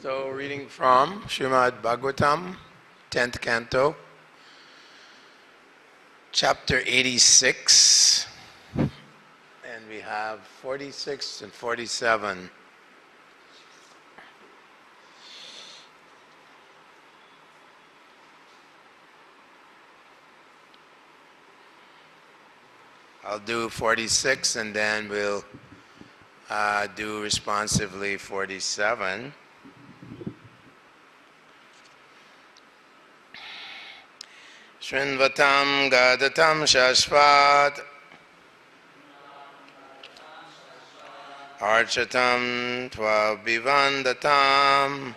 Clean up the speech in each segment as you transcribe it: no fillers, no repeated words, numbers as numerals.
So, reading from Srimad Bhagavatam, 10th Canto, chapter 86, and we have 46 and 47. I'll do 46 and then we'll do responsively 47. Shrinvatam gadatam shashvat archatam tvabivandatam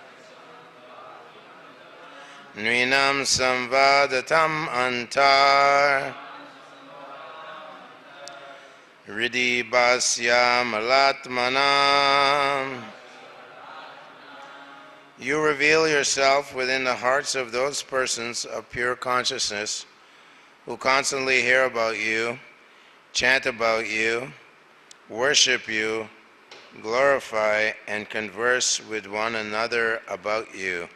nvinam samvadatam antar Riddhi basya malatmanam. You reveal yourself within the hearts of those persons of pure consciousness who constantly hear about you, chant about you, worship you, glorify, and converse with one another about you.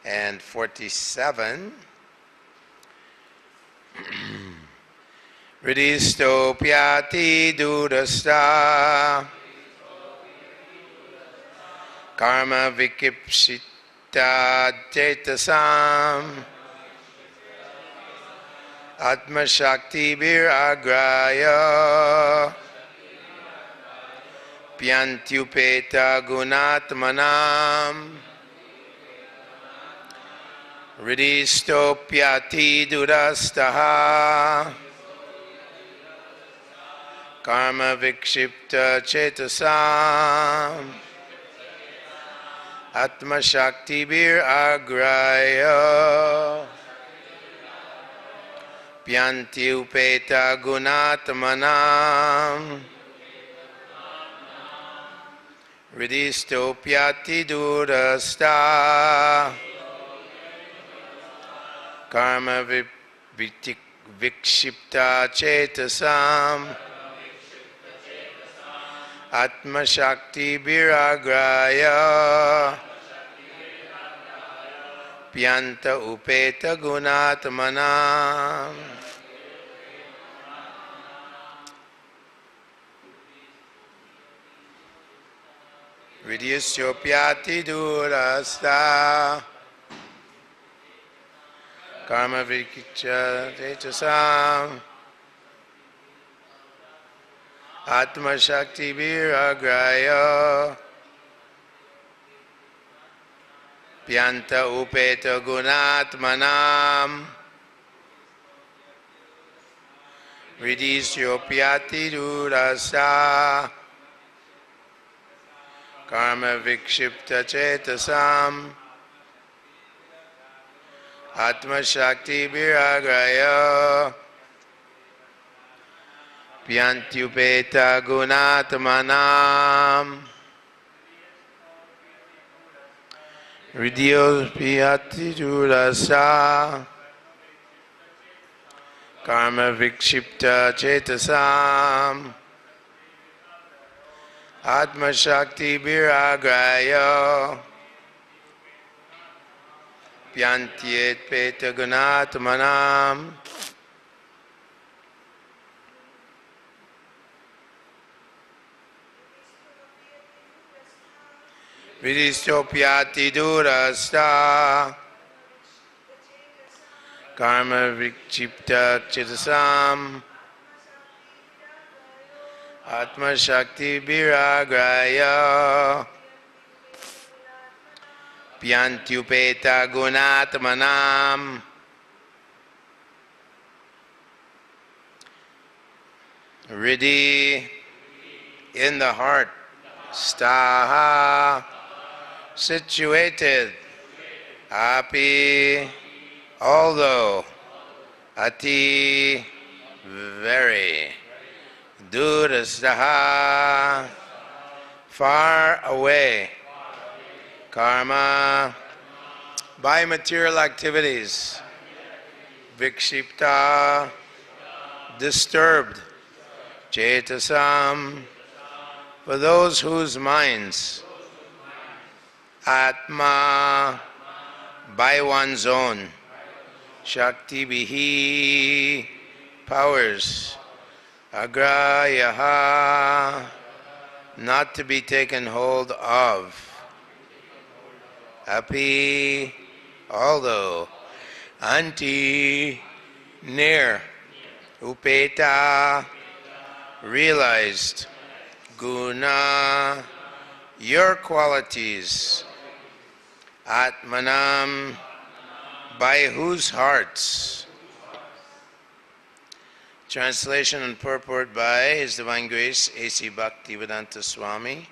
And 47. Riddhistopyati dudasta karma vikipsita chetasam atma shakti viragraya pyantyupeta gunatmanam Riddhistopyati dudastaha karma vikshipta chetasam atma shakti bir agraya pyanti upeta gunatmanam Riddhistopyati dudasta karma vikshipta chetasam atma shakti viragraya pyanta upeta gunatmanam. Riddhistopyati durasta karma vikshipta chetasam atma shakti viragraya pyanta upeta gunatmanam Riddhistopyati durasta karma vikshipta chetasam atma shakti viragraya pyantyupeta gunatmanam Riddhistopyati durasa karma vikshipta chetasam atma shakti viragraya pyantyupeta gunatmanam Riddhistopyati durasta karma vikshipta chetasam atma shakti viragraya pyantyupeta gunatmanam Riddhi in the heart, staha situated, api although, ati very, durastaha far away, karma by material activities, vikshipta disturbed, Chetasam, for those whose minds, Atma, by one's own, Shakti Bihi, powers, Agrayaha, not to be taken hold of, Api, although, Anti, near, Upeta, realized, Guna, your qualities, Atmanam, by whose hearts. Translation and purport by His Divine Grace A.C. Bhakti Swami,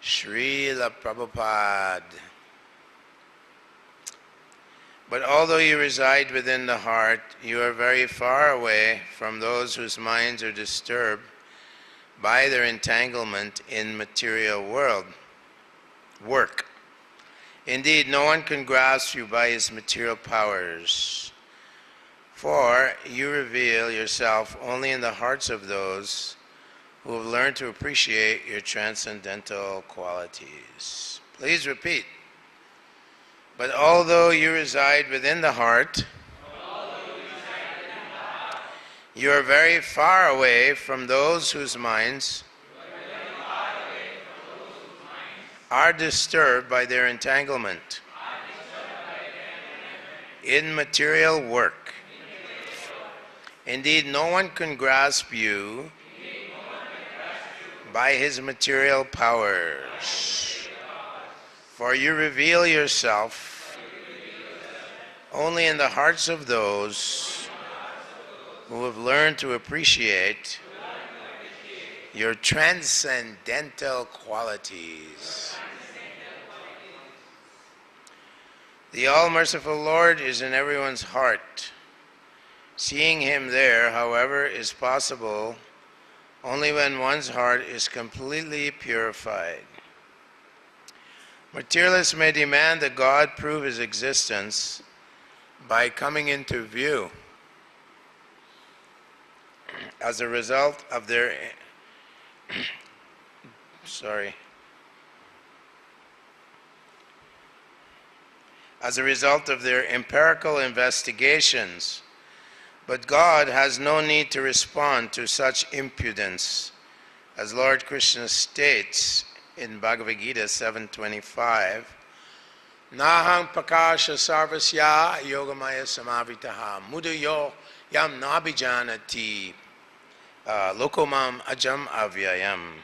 Srila Prabhupada. But although you reside within the heart, you are very far away from those whose minds are disturbed by their entanglement in material work. Indeed, no one can grasp you by his material powers, for you reveal yourself only in the hearts of those who have learned to appreciate your transcendental qualities. Please repeat. But although you reside within the heart, you are very far away from those whose minds are disturbed by their entanglement in material work. Indeed, no one can grasp you by his material powers, for you reveal yourself only in the hearts of those who have learned to appreciate your transcendental qualities. The all-merciful Lord is in everyone's heart. Seeing Him there, however, is possible only when one's heart is completely purified. Materialists may demand that God prove His existence by coming into view. As a result of their empirical investigations, but God has no need to respond to such impudence, as Lord Krishna states in Bhagavad Gita 7.25, Naham prakasha sarvasya yogamaya samavitaha mudayo yam nabijanati lokomam ajam avyayam.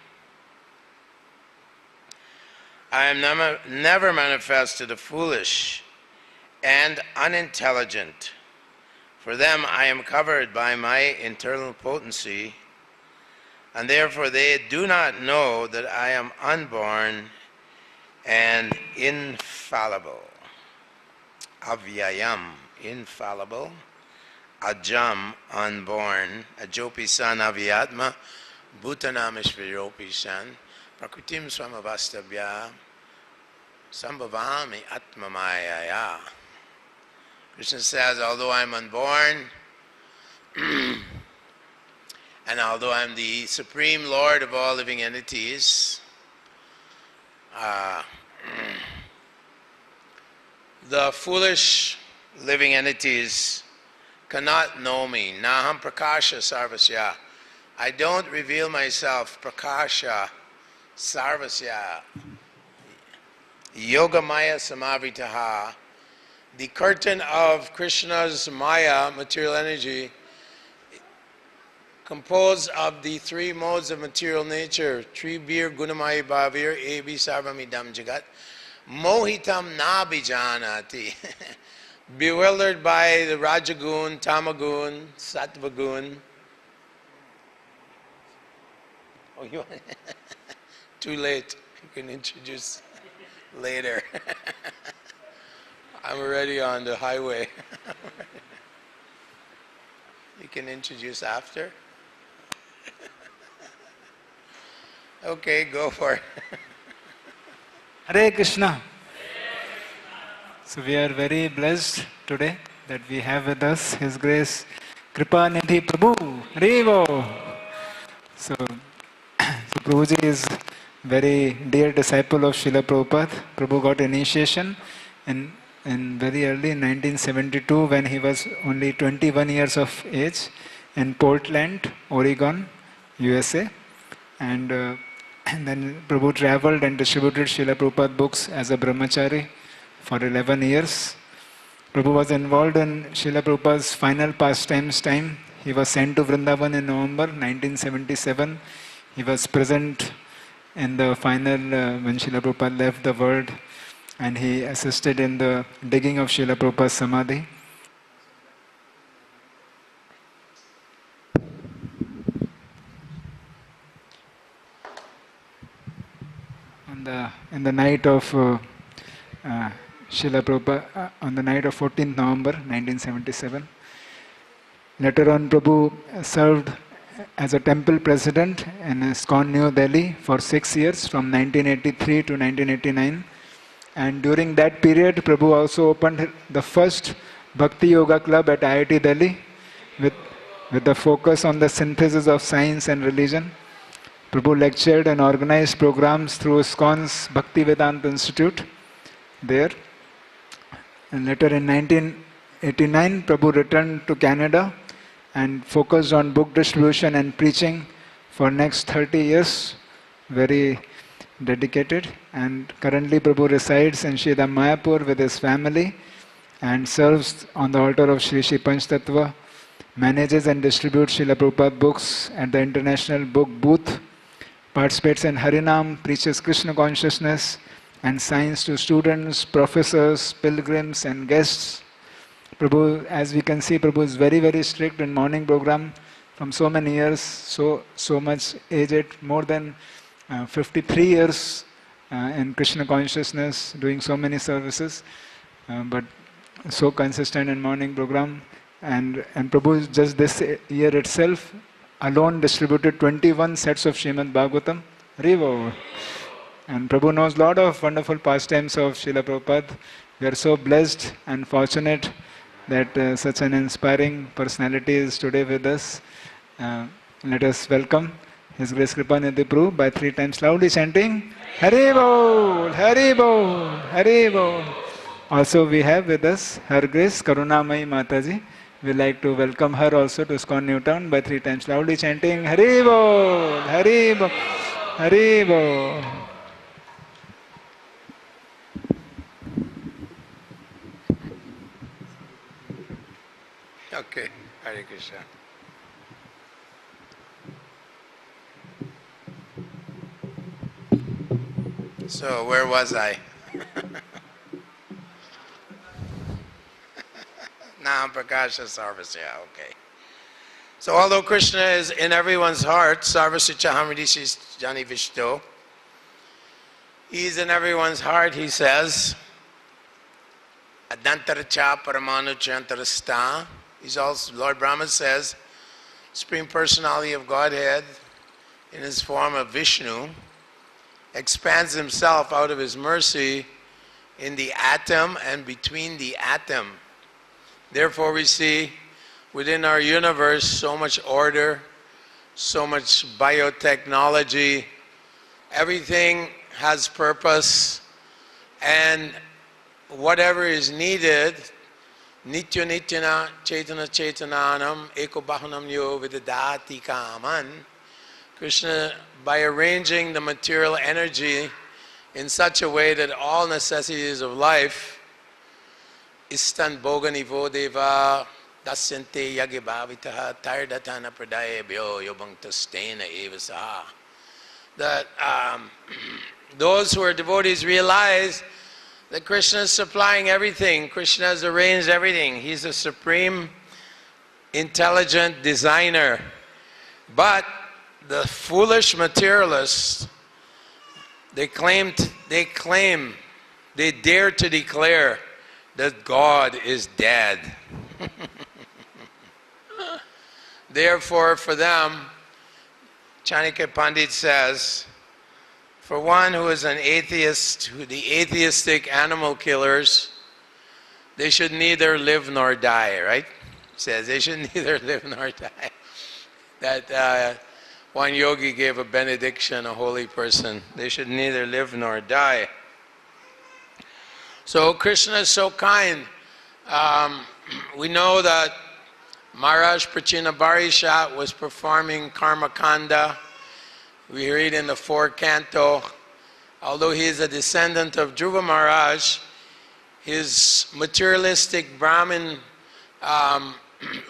I am never manifest to the foolish and unintelligent. For them I am covered by my internal potency, and therefore they do not know that I am unborn and infallible. Avyayam, infallible. Ajam, unborn. Ajopi san avyatma. Bhutanam ishviropi san. Prakritim swamavastabhya. Sambhavami atmamayaya. Krishna says, although I'm unborn, and although I'm the Supreme Lord of all living entities, the foolish living entities cannot know me. Naham prakasha sarvasya. I don't reveal myself. Prakasha sarvasya. Yogamaya samavitaha. The curtain of Krishna's Maya, material energy, composed of the three modes of material nature, Tribir, Gunamayi, Bhavir, Ebi, Sarvamidam, Jagat, Mohitam Nabijanati, bewildered by the Rajagun, Tamagun, Sattvagun. Oh, you too late. You can introduce later. I'm already on the highway. You can introduce after. Okay, go for it. Hare Krishna. So we are very blessed today that we have with us His Grace Kripa Nidhi Prabhu. Hare Bo. So Prabhuji is very dear disciple of Srila Prabhupada. Prabhu got initiation in very early in 1972 when he was only 21 years of age in Portland, Oregon, USA. And then Prabhu traveled and distributed Srila Prabhupada books as a brahmachari for 11 years. Prabhu was involved in Srila Prabhupada's final pastimes time. He was sent to Vrindavan in November 1977. He was present in the final when Srila Prabhupada left the world, and he assisted in the digging of Srila Prabhupada's samadhi. In the night of Srila Prabhupada, on the night of 14th November 1977. Later on, Prabhu served as a temple president in Iskcon, New Delhi for 6 years from 1983 to 1989. And during that period, Prabhu also opened the first Bhakti Yoga club at IIT Delhi with the focus on the synthesis of science and religion. Prabhu lectured and organized programs through Iskcon's Bhakti Vedanta Institute there. And later in 1989, Prabhu returned to Canada and focused on book distribution and preaching for next 30 years. Very dedicated. And currently Prabhu resides in Sridham Mayapur with his family and serves on the altar of Sri Sri Panchtattva, manages and distributes Srila Prabhupada books at the International Book Booth, participates in Harinam, preaches Krishna consciousness and science to students, professors, pilgrims and guests. Prabhu, as we can see, Prabhu is very, very strict in morning program from so many years, so much aged, more than 53 years in Krishna consciousness, doing so many services, but so consistent in morning program. And Prabhu just this year itself alone distributed 21 sets of Srimad Bhagavatam. Haribo. And Prabhu knows a lot of wonderful pastimes of Srila Prabhupada. We are so blessed and fortunate that such an inspiring personality is today with us. Let us welcome His Grace Kripanidhi Prabhu by 3 times loudly chanting Haribol, Haribol, Haribol. Also we have with us Her Grace Karunamayi Mataji. We like to welcome her also to Iskcon NewTown by 3 times loudly chanting Haribol, Haribol, Haribol. Okay, Hare Krishna. So where was I? Now Prakasha Sarvasya, okay. So although Krishna is in everyone's heart, Sarvasya Chahamrishi Jani Vishto, He's in everyone's heart, he says, Adantaracha Paramanu Chantarasta. He's also, Lord Brahma says, Supreme Personality of Godhead in his form of Vishnu expands himself out of his mercy in the atom and between the atom. Therefore we see within our universe so much order, so much biotechnology, everything has purpose, and whatever is needed, Nitya Nityana Chaitana Chaitananam Eko Bahanam Yo Vidadati Kaman. Krishna, by arranging the material energy in such a way that all necessities of life, Istan Boganivo Deva Dasyante Yagibhavitaha Tardatana Pradayabhyo Yobang Tastena Evasaha. That those who are devotees realize that Krishna is supplying everything. Krishna has arranged everything. He's a supreme, intelligent designer. But the foolish materialists, they dare to declare that God is dead. Therefore, for them, Chanakya Pandit says, for one who is an atheist, the atheistic animal killers, they should neither live nor die, right? He says they should neither live nor die. That one yogi gave a benediction, a holy person. They should neither live nor die. So Krishna is so kind. We know that Maharaj Prachinabarisha was performing Karma Kanda. We read in the 4th Canto, although he is a descendant of Dhruva Maharaj, his materialistic Brahmin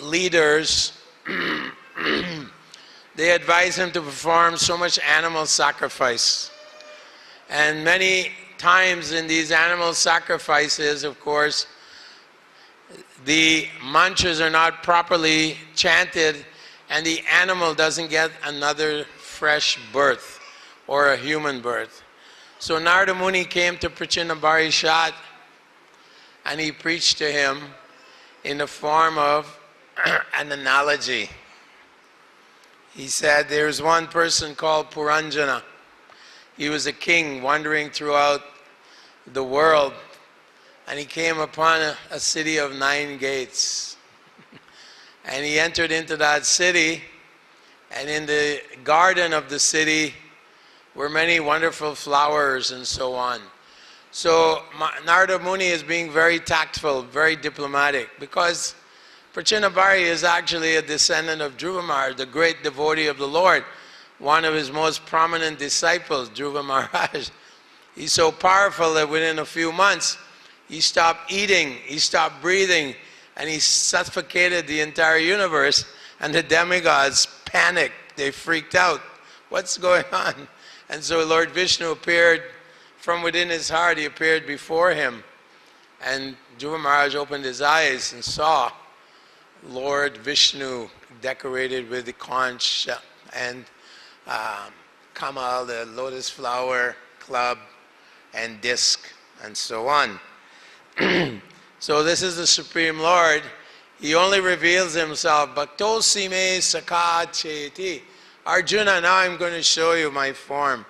leaders, they advise him to perform so much animal sacrifice. And many times in these animal sacrifices, of course, the mantras are not properly chanted and the animal doesn't get another fresh birth or a human birth. So Narada Muni came to Prachinabarisha and he preached to him in the form of an analogy. He said there's one person called Puranjana. He was a king wandering throughout the world, and he came upon a city of 9 gates. And he entered into that city, and in the garden of the city were many wonderful flowers and so on. So Narada Muni is being very tactful, very diplomatic, because Prachinabari is actually a descendant of Dhruva Maharaj, the great devotee of the Lord, one of his most prominent disciples, Dhruva Maharaj. He's so powerful that within a few months, he stopped eating, he stopped breathing, and he suffocated the entire universe, and the demigods panicked, they freaked out. What's going on? And so Lord Vishnu appeared from within his heart, he appeared before him, and Dhruva Maharaj opened his eyes and saw Lord Vishnu decorated with the conch and kamal, the lotus flower club and disc and so on. So this is the Supreme Lord. He only reveals himself. Bhaktosi me sakha cheti. Arjuna, now I'm going to show you my form.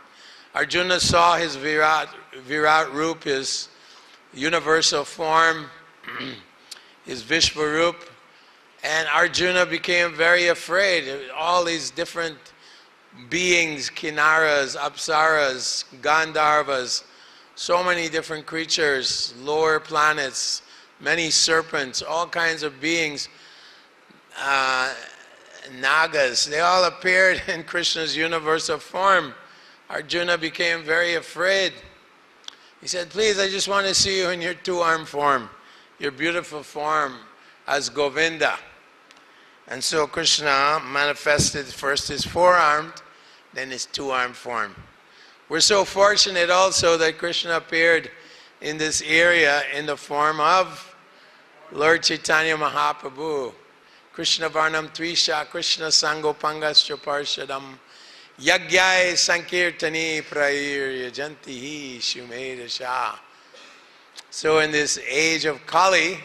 Arjuna saw his Virat Roop, his universal form, his Vishvaroop, and Arjuna became very afraid. All these different beings, Kinnaras, Apsaras, Gandharvas, so many different creatures, lower planets, many serpents, all kinds of beings, Nagas, they all appeared in Krishna's universal form. Arjuna became very afraid. He said, please, I just want to see you in your 2-armed form, your beautiful form as Govinda. And so Krishna manifested first his 4-armed, then his 2-armed form. We're so fortunate also that Krishna appeared in this area in the form of Lord Chaitanya Mahaprabhu. Krishna Varnam Trisha, Krishna Sangopangascha Parshadam, Yagyai Sankirtani Prair Yajantihi Shumedasha. So in this age of Kali,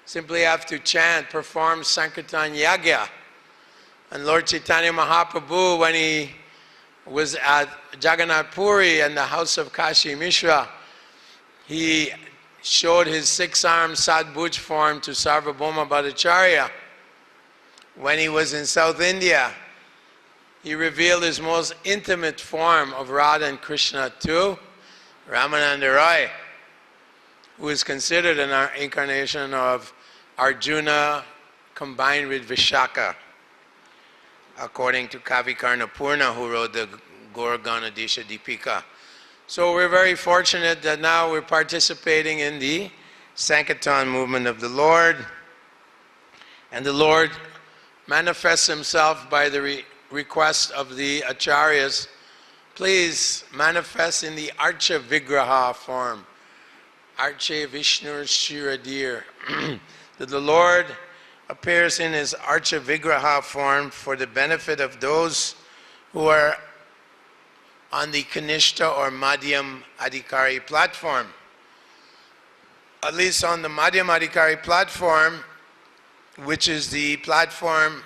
simply have to chant, perform Sankirtan Yagya. And Lord Chaitanya Mahaprabhu, when he was at Jagannath Puri and the house of Kashi Mishra, he showed his 6-armed Sadbhuj form to Sarvabhauma Bhattacharya. When he was in South India, he revealed his most intimate form of Radha and Krishna to Ramananda Roy, who is considered an incarnation of Arjuna combined with Vishaka, according to Kavi Karnapurna, who wrote the Gaur Ganadisha Deepika. So we're very fortunate that now we're participating in the Sankirtan movement of the Lord, and the Lord manifests himself by the request of the Acharyas. Please manifest in the Archa Vigraha form, Arche Vishnu Shiradir. That the Lord appears in his Archa Vigraha form for the benefit of those who are on the Kanishta or Madhyam Adhikari platform. At least on the Madhyam Adhikari platform, which is the platform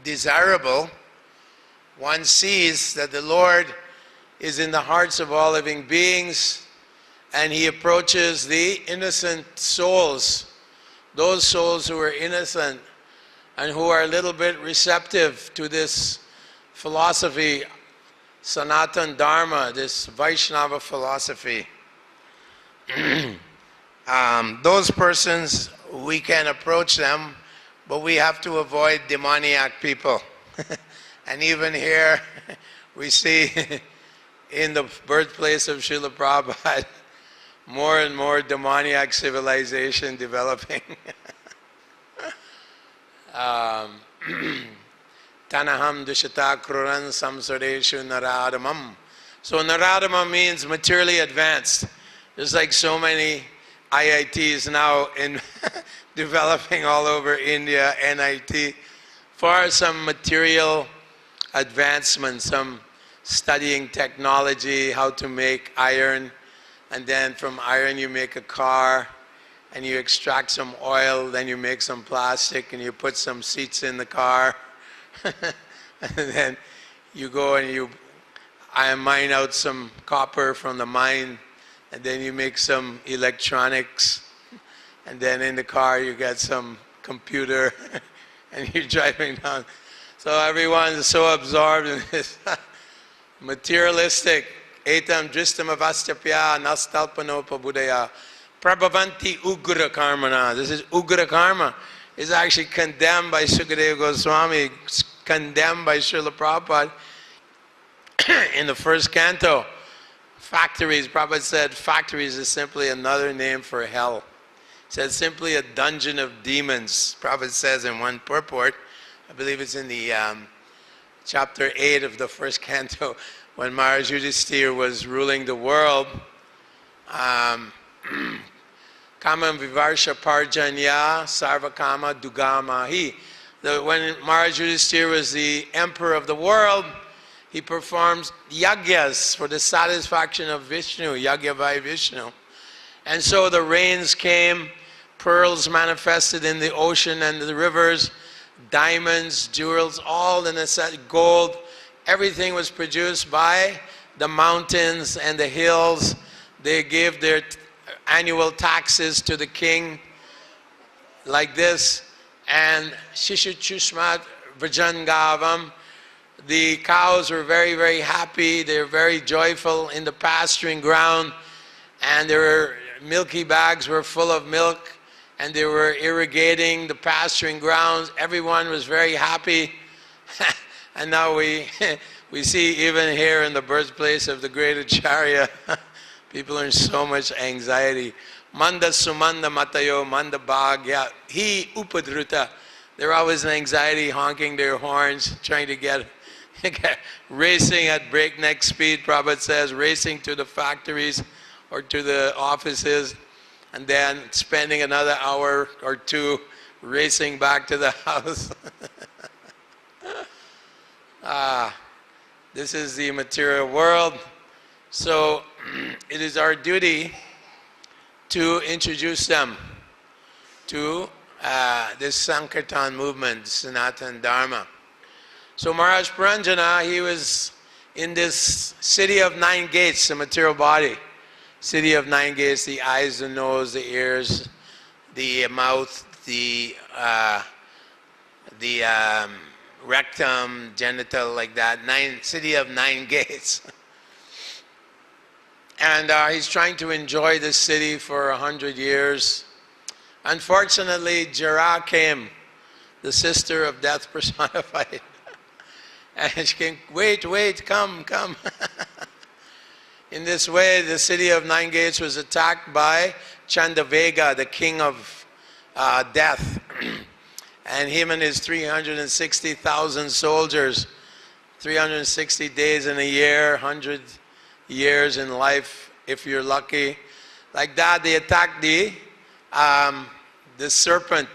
desirable, one sees that the Lord is in the hearts of all living beings, and he approaches the innocent souls, those souls who are innocent and who are a little bit receptive to this philosophy, Sanatan Dharma, this Vaishnava philosophy, those persons, we can approach them, but we have to avoid demoniac people. And even here, we see in the birthplace of Srila Prabhupada, more and more demoniac civilization developing. Tanaham dushita kruran samsareshu naradamam. So naradamam means materially advanced. There's like so many IITs now in developing all over India, NIT, for some material advancement, some studying technology, how to make iron, and then from iron you make a car, and you extract some oil, then you make some plastic, and you put some seats in the car, and then you go and you mine out some copper from the mine, and then you make some electronics, and then in the car you get some computer, and you're driving down. So everyone is so absorbed in this materialistic, etam dristam avastapya nastalpano pabudaya prabhavanti ugra karmana. This is ugra karma. It's actually condemned by Sukadeva Goswami, condemned by Srila Prabhupada in the first canto. Factories, Prabhupada said factories is simply another name for hell. He said simply a dungeon of demons. Prabhupada says in one purport, I believe it's in the chapter 8 of the first canto, when Maharaj Yudhisthira was ruling the world, Kamam Vivarsha Parjanya Sarva Kama Dugamahi. When Maharaj Yudhisthira was the emperor of the world, he performs yagyas for the satisfaction of Vishnu, yagya by Vishnu. And so the rains came, pearls manifested in the ocean and the rivers, diamonds, jewels, all in the gold. Everything was produced by the mountains and the hills. They gave their annual taxes to the king like this. And Shishu Chushmat Vrajangavam, the cows were very, very happy. They were very joyful in the pasturing ground. And their milky bags were full of milk. And they were irrigating the pasturing grounds. Everyone was very happy. And now we see even here in the birthplace of the great Acharya, people are in so much anxiety. Manda sumanda matayo manda bhagya hi upadruta. They're always in anxiety, honking their horns, trying to get racing at breakneck speed, Prabhupada says, racing to the factories or to the offices, and then spending another hour or two racing back to the house. This is the material world. So it is our duty to introduce them to this Sankirtan movement, Sanatana Dharma. So Maharaj Puranjana, he was in this city of 9 gates, the material body. City of 9 gates, the eyes, the nose, the ears, the mouth, the rectum, genital, like that. City of 9 gates. And he's trying to enjoy this city for 100 years. Unfortunately, Jara came, the sister of death personified. And she came, wait, come. In this way, the city of 9 gates was attacked by Chandavega, the king of death. And him and his 360,000 soldiers, 360 days in a year, 100 years in life, if you're lucky. Like that, they attacked the serpent.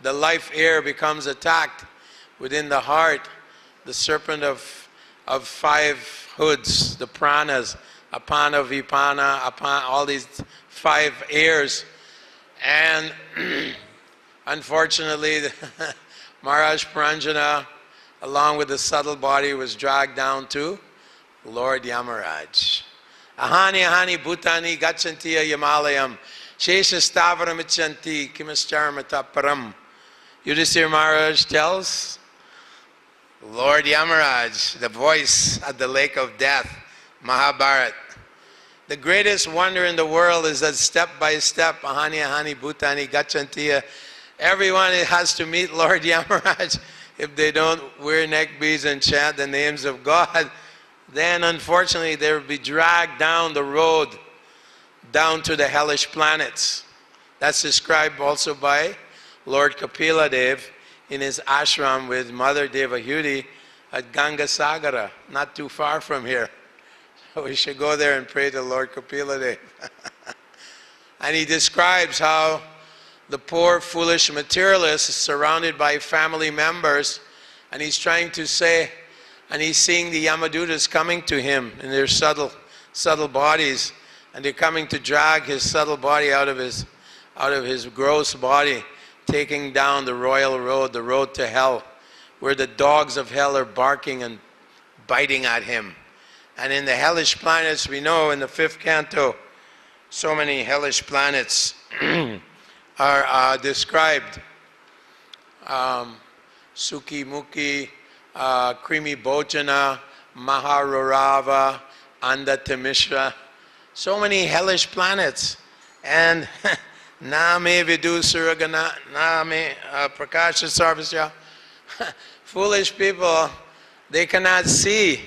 The life air becomes attacked within the heart. The serpent of 5 hoods, the pranas, apana, vipana, apana, all these 5 airs. And unfortunately, Maharaj Puranjana, along with the subtle body, was dragged down to Lord Yamaraj. Ahani bhutani gachantiya yamalayam shesha stavaram ichanti kimascharamata param. Yudhisthira Maharaj tells Lord Yamaraj, the voice at the lake of death, Mahabharat. The greatest wonder in the world is that step by step, ahani ahani bhutani gachantiya, everyone has to meet Lord Yamaraj. If they don't wear neck beads and chant the names of God, then unfortunately they will be dragged down the road, down to the hellish planets. That's described also by Lord Kapila Dev in his ashram with Mother Devahuti at Ganga Sagara, not too far from here. So we should go there and pray to Lord Kapila Dev. And he describes how the poor, foolish materialist is surrounded by family members, and he's trying to say, and he's seeing the Yamadutas coming to him in their subtle bodies, and they're coming to drag his subtle body out of his gross body, taking down the royal road, the road to hell, where the dogs of hell are barking and biting at him. And in the hellish planets, we know in the 5th canto, so many hellish planets are described. Sukhi Mukhi, Krimi Bhojana, Maharorava, Andatamishra. So many hellish planets. And Name Vidu Suragana, Name Prakasha Sarvasya. Foolish people, they cannot see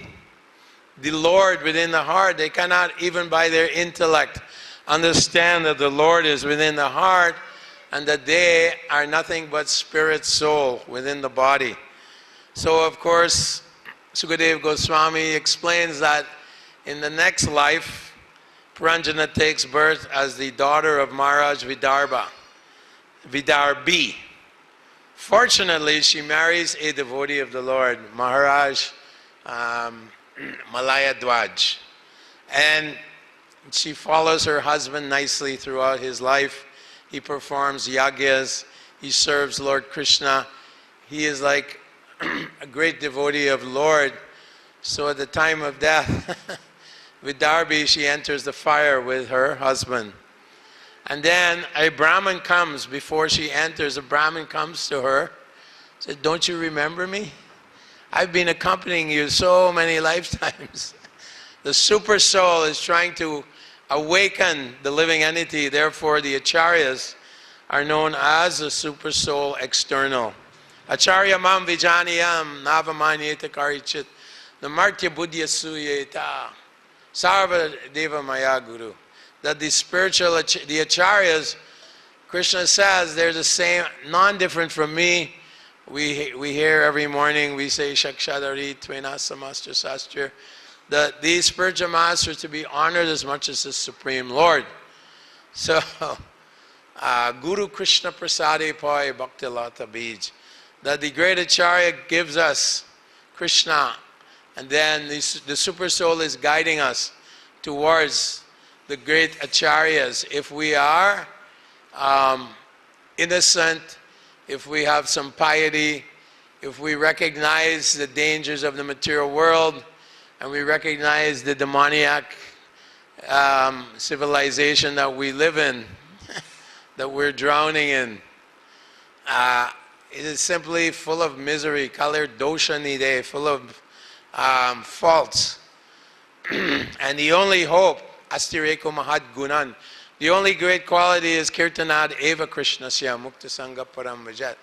the Lord within the heart. They cannot even by their intellect understand that the Lord is within the heart and that they are nothing but spirit soul within the body. So of course, Sukadeva Goswami explains that in the next life, Puranjana takes birth as the daughter of Maharaj Vidarbhi. Fortunately, she marries a devotee of the Lord, Maharaj Malaya Dwaj. And she follows her husband nicely throughout his life. He performs yagyas. He serves Lord Krishna. He is like a great devotee of Lord. So at the time of death, Vidarbhi, she enters the fire with her husband. And then a Brahmin comes, before she enters, a Brahmin comes to her, said, "Don't you remember me? I've been accompanying you so many lifetimes." The super soul is trying to awaken the living entity. Therefore, the acharyas are known as the super soul external. Acharya mam vijaniyam navamanyeta karichit namartya buddhya suyeta sarva deva maya guru. That the spiritual, the acharyas, Krishna says, they're the same, non-different from me. We hear every morning, we say Shakshadari Tvena Samastra Sastra, that these spiritual masters to be honored as much as the Supreme Lord. So, Guru Krishna Prasade Pai Bhakti Lata Bij, that the great Acharya gives us Krishna, and then the Super Soul is guiding us towards the great Acharyas. If we are innocent, if we have some piety, if we recognize the dangers of the material world, and we recognize the demoniac civilization that we live in, that we're drowning in, it is simply full of misery, kalir dosha nide, full of faults. And the only hope, astireko mahad gunan, the only great quality is kirtanad eva krishnasya mukta sangha param vajat.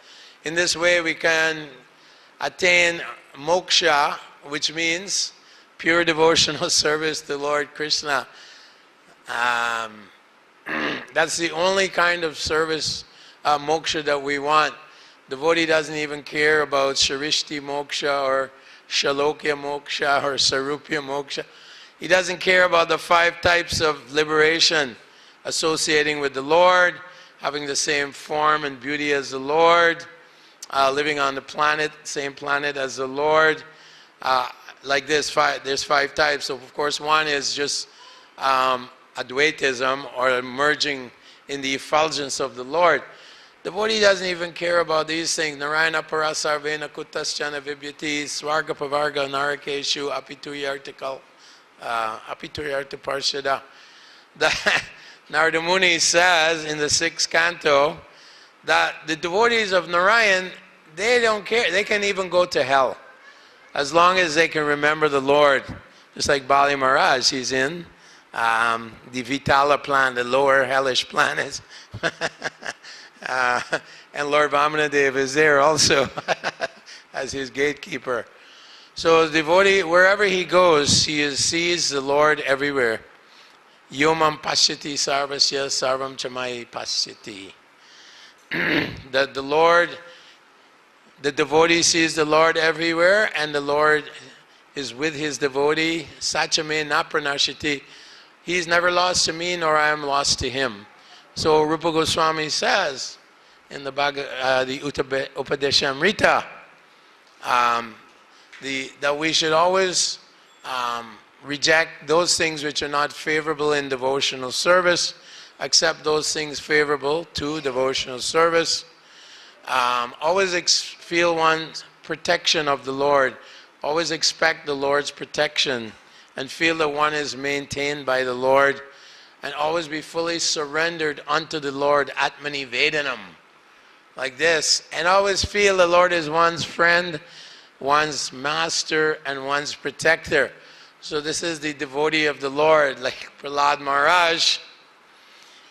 In this way we can attain moksha, which means pure devotional service to Lord Krishna. That's the only kind of service, moksha, that we want. Devotee doesn't even care about Sharishti moksha or Shalokya moksha or Sarupya moksha. He doesn't care about the 5 types of liberation, associating with the Lord, having the same form and beauty as the Lord, living on the planet, same planet as the Lord. Like this, there's 5 types. So of course one is just Advaitism, or merging in the effulgence of the Lord. The devotee doesn't even care about these things. Narayana parasarvena kutaschana vibyati swarga pavarga narakeshu apituyartikal apituyarta parshada. Narada Muni says in the 6th canto that the devotees of Narayan, they don't care. They can even go to hell. as long as they can remember the Lord. Just like Bali Maharaj, he's in the Vitala plan, the lower hellish planets. And Lord Vamanadev is there also as his gatekeeper. So the devotee, wherever he goes, he sees the Lord everywhere. Yomam pashyati sarvasya sarvam chamai pashyati. The Lord, the devotee sees the Lord everywhere, and the Lord is with his devotee. Sachame na pranashati. He's never lost to me, nor I am lost to him. So Rupa Goswami says in the Upadeshamrita that we should always reject those things which are not favorable in devotional service, accept those things favorable to devotional service. Always feel one's protection of the Lord. Always expect the Lord's protection and feel that one is maintained by the Lord, and always be fully surrendered unto the Lord, Atmani Vedanam, like this, and always feel the Lord is one's friend, one's master, and one's protector. So this is the devotee of the Lord, like Prahlad Maharaj.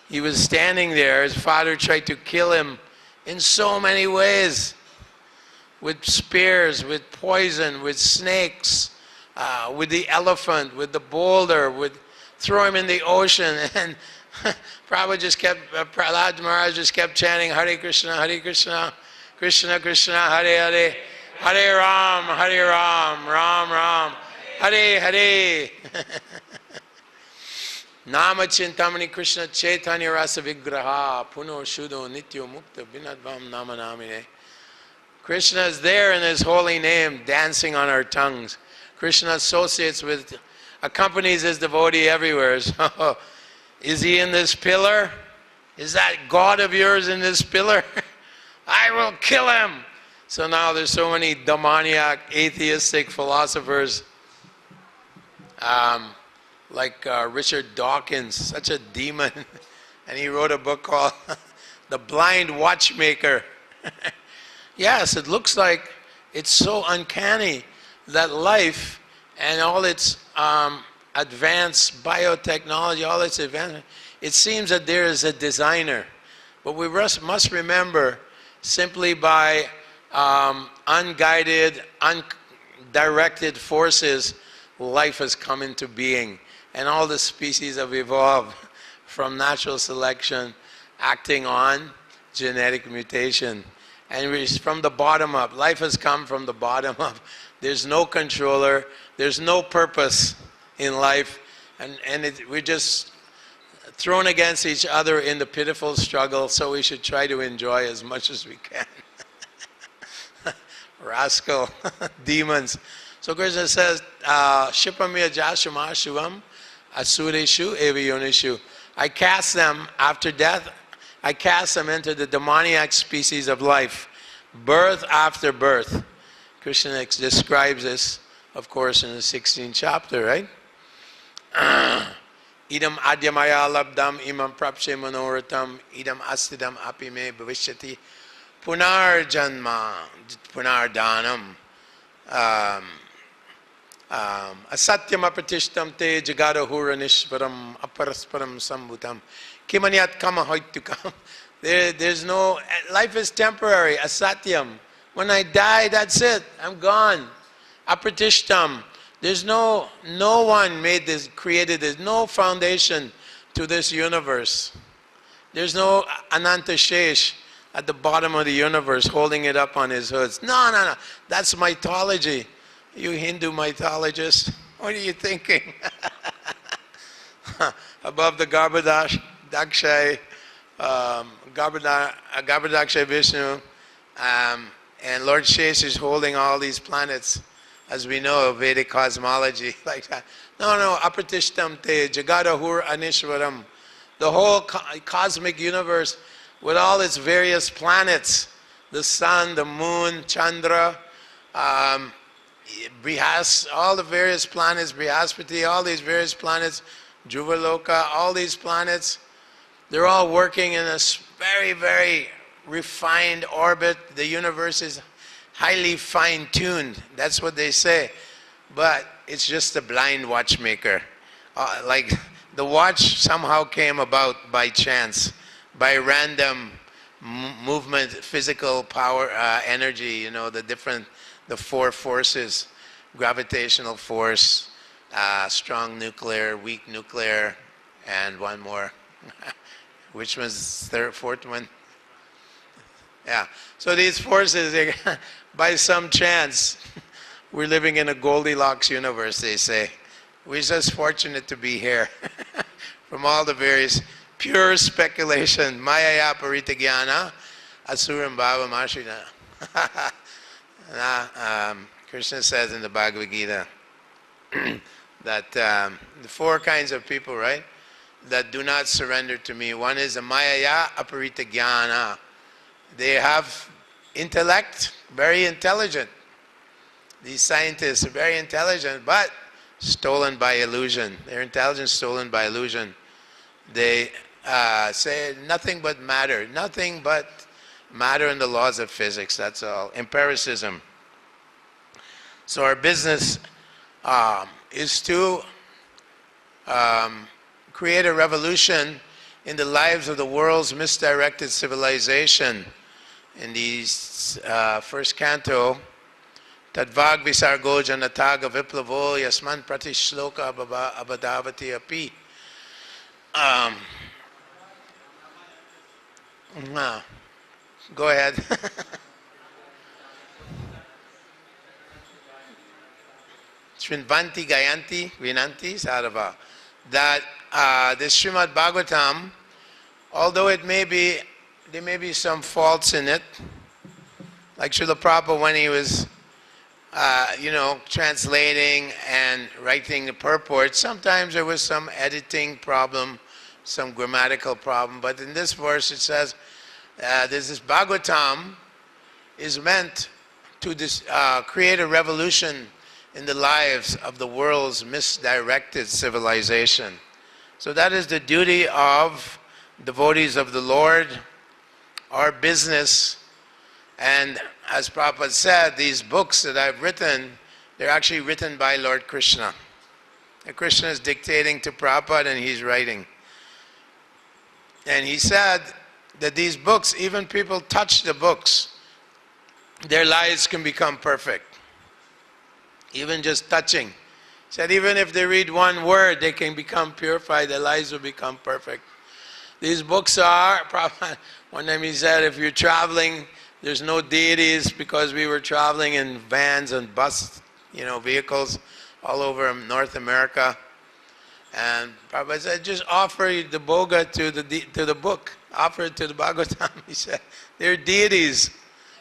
He was standing there, his father tried to kill him in so many ways, with spears, with poison, with snakes, with the elephant, with the boulder, with throw him in the ocean. And Prahlad Maharaj just kept chanting Hare Krishna, Krishna Krishna, Hare Hare, Hare Ram, Ram Ram, Hare Hare. Nama Chintamani Krishna Chaitanya Rasa Vigraha Puno Shuddho Nityo Mukta Binadvam Nama Namine. Krishna is there in his holy name, dancing on our tongues. Krishna accompanies his devotee everywhere. So, is he in this pillar? Is that God of yours in this pillar? I will kill him. So now there's so many demoniac, atheistic philosophers, like Richard Dawkins, such a demon. And he wrote a book called The Blind Watchmaker. Yes, it looks like it's so uncanny that life and all its advanced biotechnology, all its advancement, it seems that there is a designer. But we must remember, simply by unguided, undirected forces, life has come into being. And all the species have evolved from natural selection, acting on genetic mutation. And it's from the bottom up. Life has come from the bottom up. There's no controller. There's no purpose in life. And we're just thrown against each other in the pitiful struggle, so we should try to enjoy as much as we can. Rascal demons. So Krishna says, Shipamya Jashuma Shivam Asureshu Evayonishu. I cast them after death. I cast them into the demoniac species of life, birth after birth. Krishna describes this, of course, in the 16th chapter, right? Idam adyamaya labdam imam prapshe manoratam idam astidam apime bhavishyati punar janma punar danam asatyam apratishtam te jagadahura nishvaram aparasparam sambhutam kimanyat kama hoitukam. There's no, life is temporary, asatyam. When I die, that's it, I'm gone. Apratishtam. There's no one made this, created this, no foundation to this universe. There's no Ananta Shesh at the bottom of the universe holding it up on his hoods. No, that's mythology. You Hindu mythologists, what are you thinking? Above the Garbhodakshay, Garbhodakshay Vishnu, and Lord Shesh is holding all these planets, as we know of Vedic cosmology, like that. No, apratishtam te jagadahur anishvaram. The whole cosmic universe with all its various planets, the sun, the moon, Chandra, Brihas, all the various planets, Brihaspati, all these various planets, Juvaloka, all these planets, they're all working in a very, very refined orbit. The universe is highly fine-tuned. That's what they say. But it's just a blind watchmaker. Like the watch somehow came about by chance, by random movement, physical power, energy, the four forces, gravitational force, strong nuclear, weak nuclear, and one more. Which was the fourth one? Yeah. So these forces, by some chance, we're living in a Goldilocks universe, they say. We're just fortunate to be here. From all the various pure speculation, Maya parita jnana, asuram bhava mashina. Krishna says in the Bhagavad Gita that the four kinds of people, right, that do not surrender to me. One is a Maya aparita jnana. They have intellect, very intelligent. These scientists are very intelligent, but stolen by illusion. Their intelligence stolen by illusion. They say nothing but matter and the laws of physics, that's all. Empiricism. So our business is to create a revolution in the lives of the world's misdirected civilization. In these first canto, Tadvag Visargo Janataga Viplavo Yasman Pratishloka Abadavati Api. Go ahead. Srinvanti Gayanti Vinanti Sarava. That this Srimad Bhagavatam, although there may be some faults in it, like Srila Prabhupada when he was translating and writing the purport, sometimes there was some editing problem, some grammatical problem, but in this verse it says this Bhagavatam is meant to create a revolution in the lives of the world's misdirected civilization. So that is the duty of devotees of the Lord, our business. And as Prabhupada said, these books that I've written, they're actually written by Lord Krishna. And Krishna is dictating to Prabhupada and he's writing. And he said that these books, even people touch the books, their lives can become perfect. Even just touching. He said even if they read one word, they can become purified, their lives will become perfect. These books are, one time he said, if you're traveling, there's no deities, because we were traveling in vans and bus, vehicles all over North America. And Prabhupada said, just offer the boga to the book. Offer it to the Bhagavatam. He said, they're deities.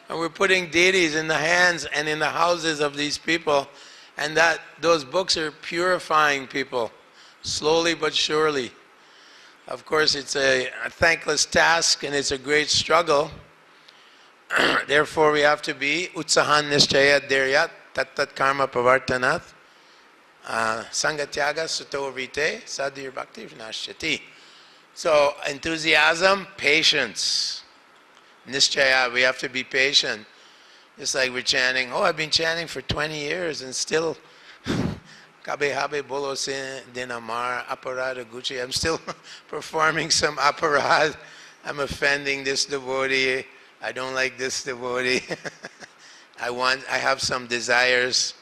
And we're putting deities in the hands and in the houses of these people. And that those books are purifying people, slowly but surely. Of course, it's a thankless task and it's a great struggle. Therefore, we have to be utsahan nischaya dhiryat tat karma pavartanat sangatyaga suto rite sadir bhakti vinashyati. So, enthusiasm, patience. Nischaya, we have to be patient. Just like we're chanting, I've been chanting for 20 years and still Kabe habe bolo sin dinamar aparad gucci. I'm still performing some aparad. I'm offending this devotee. I don't like this devotee. I have some desires.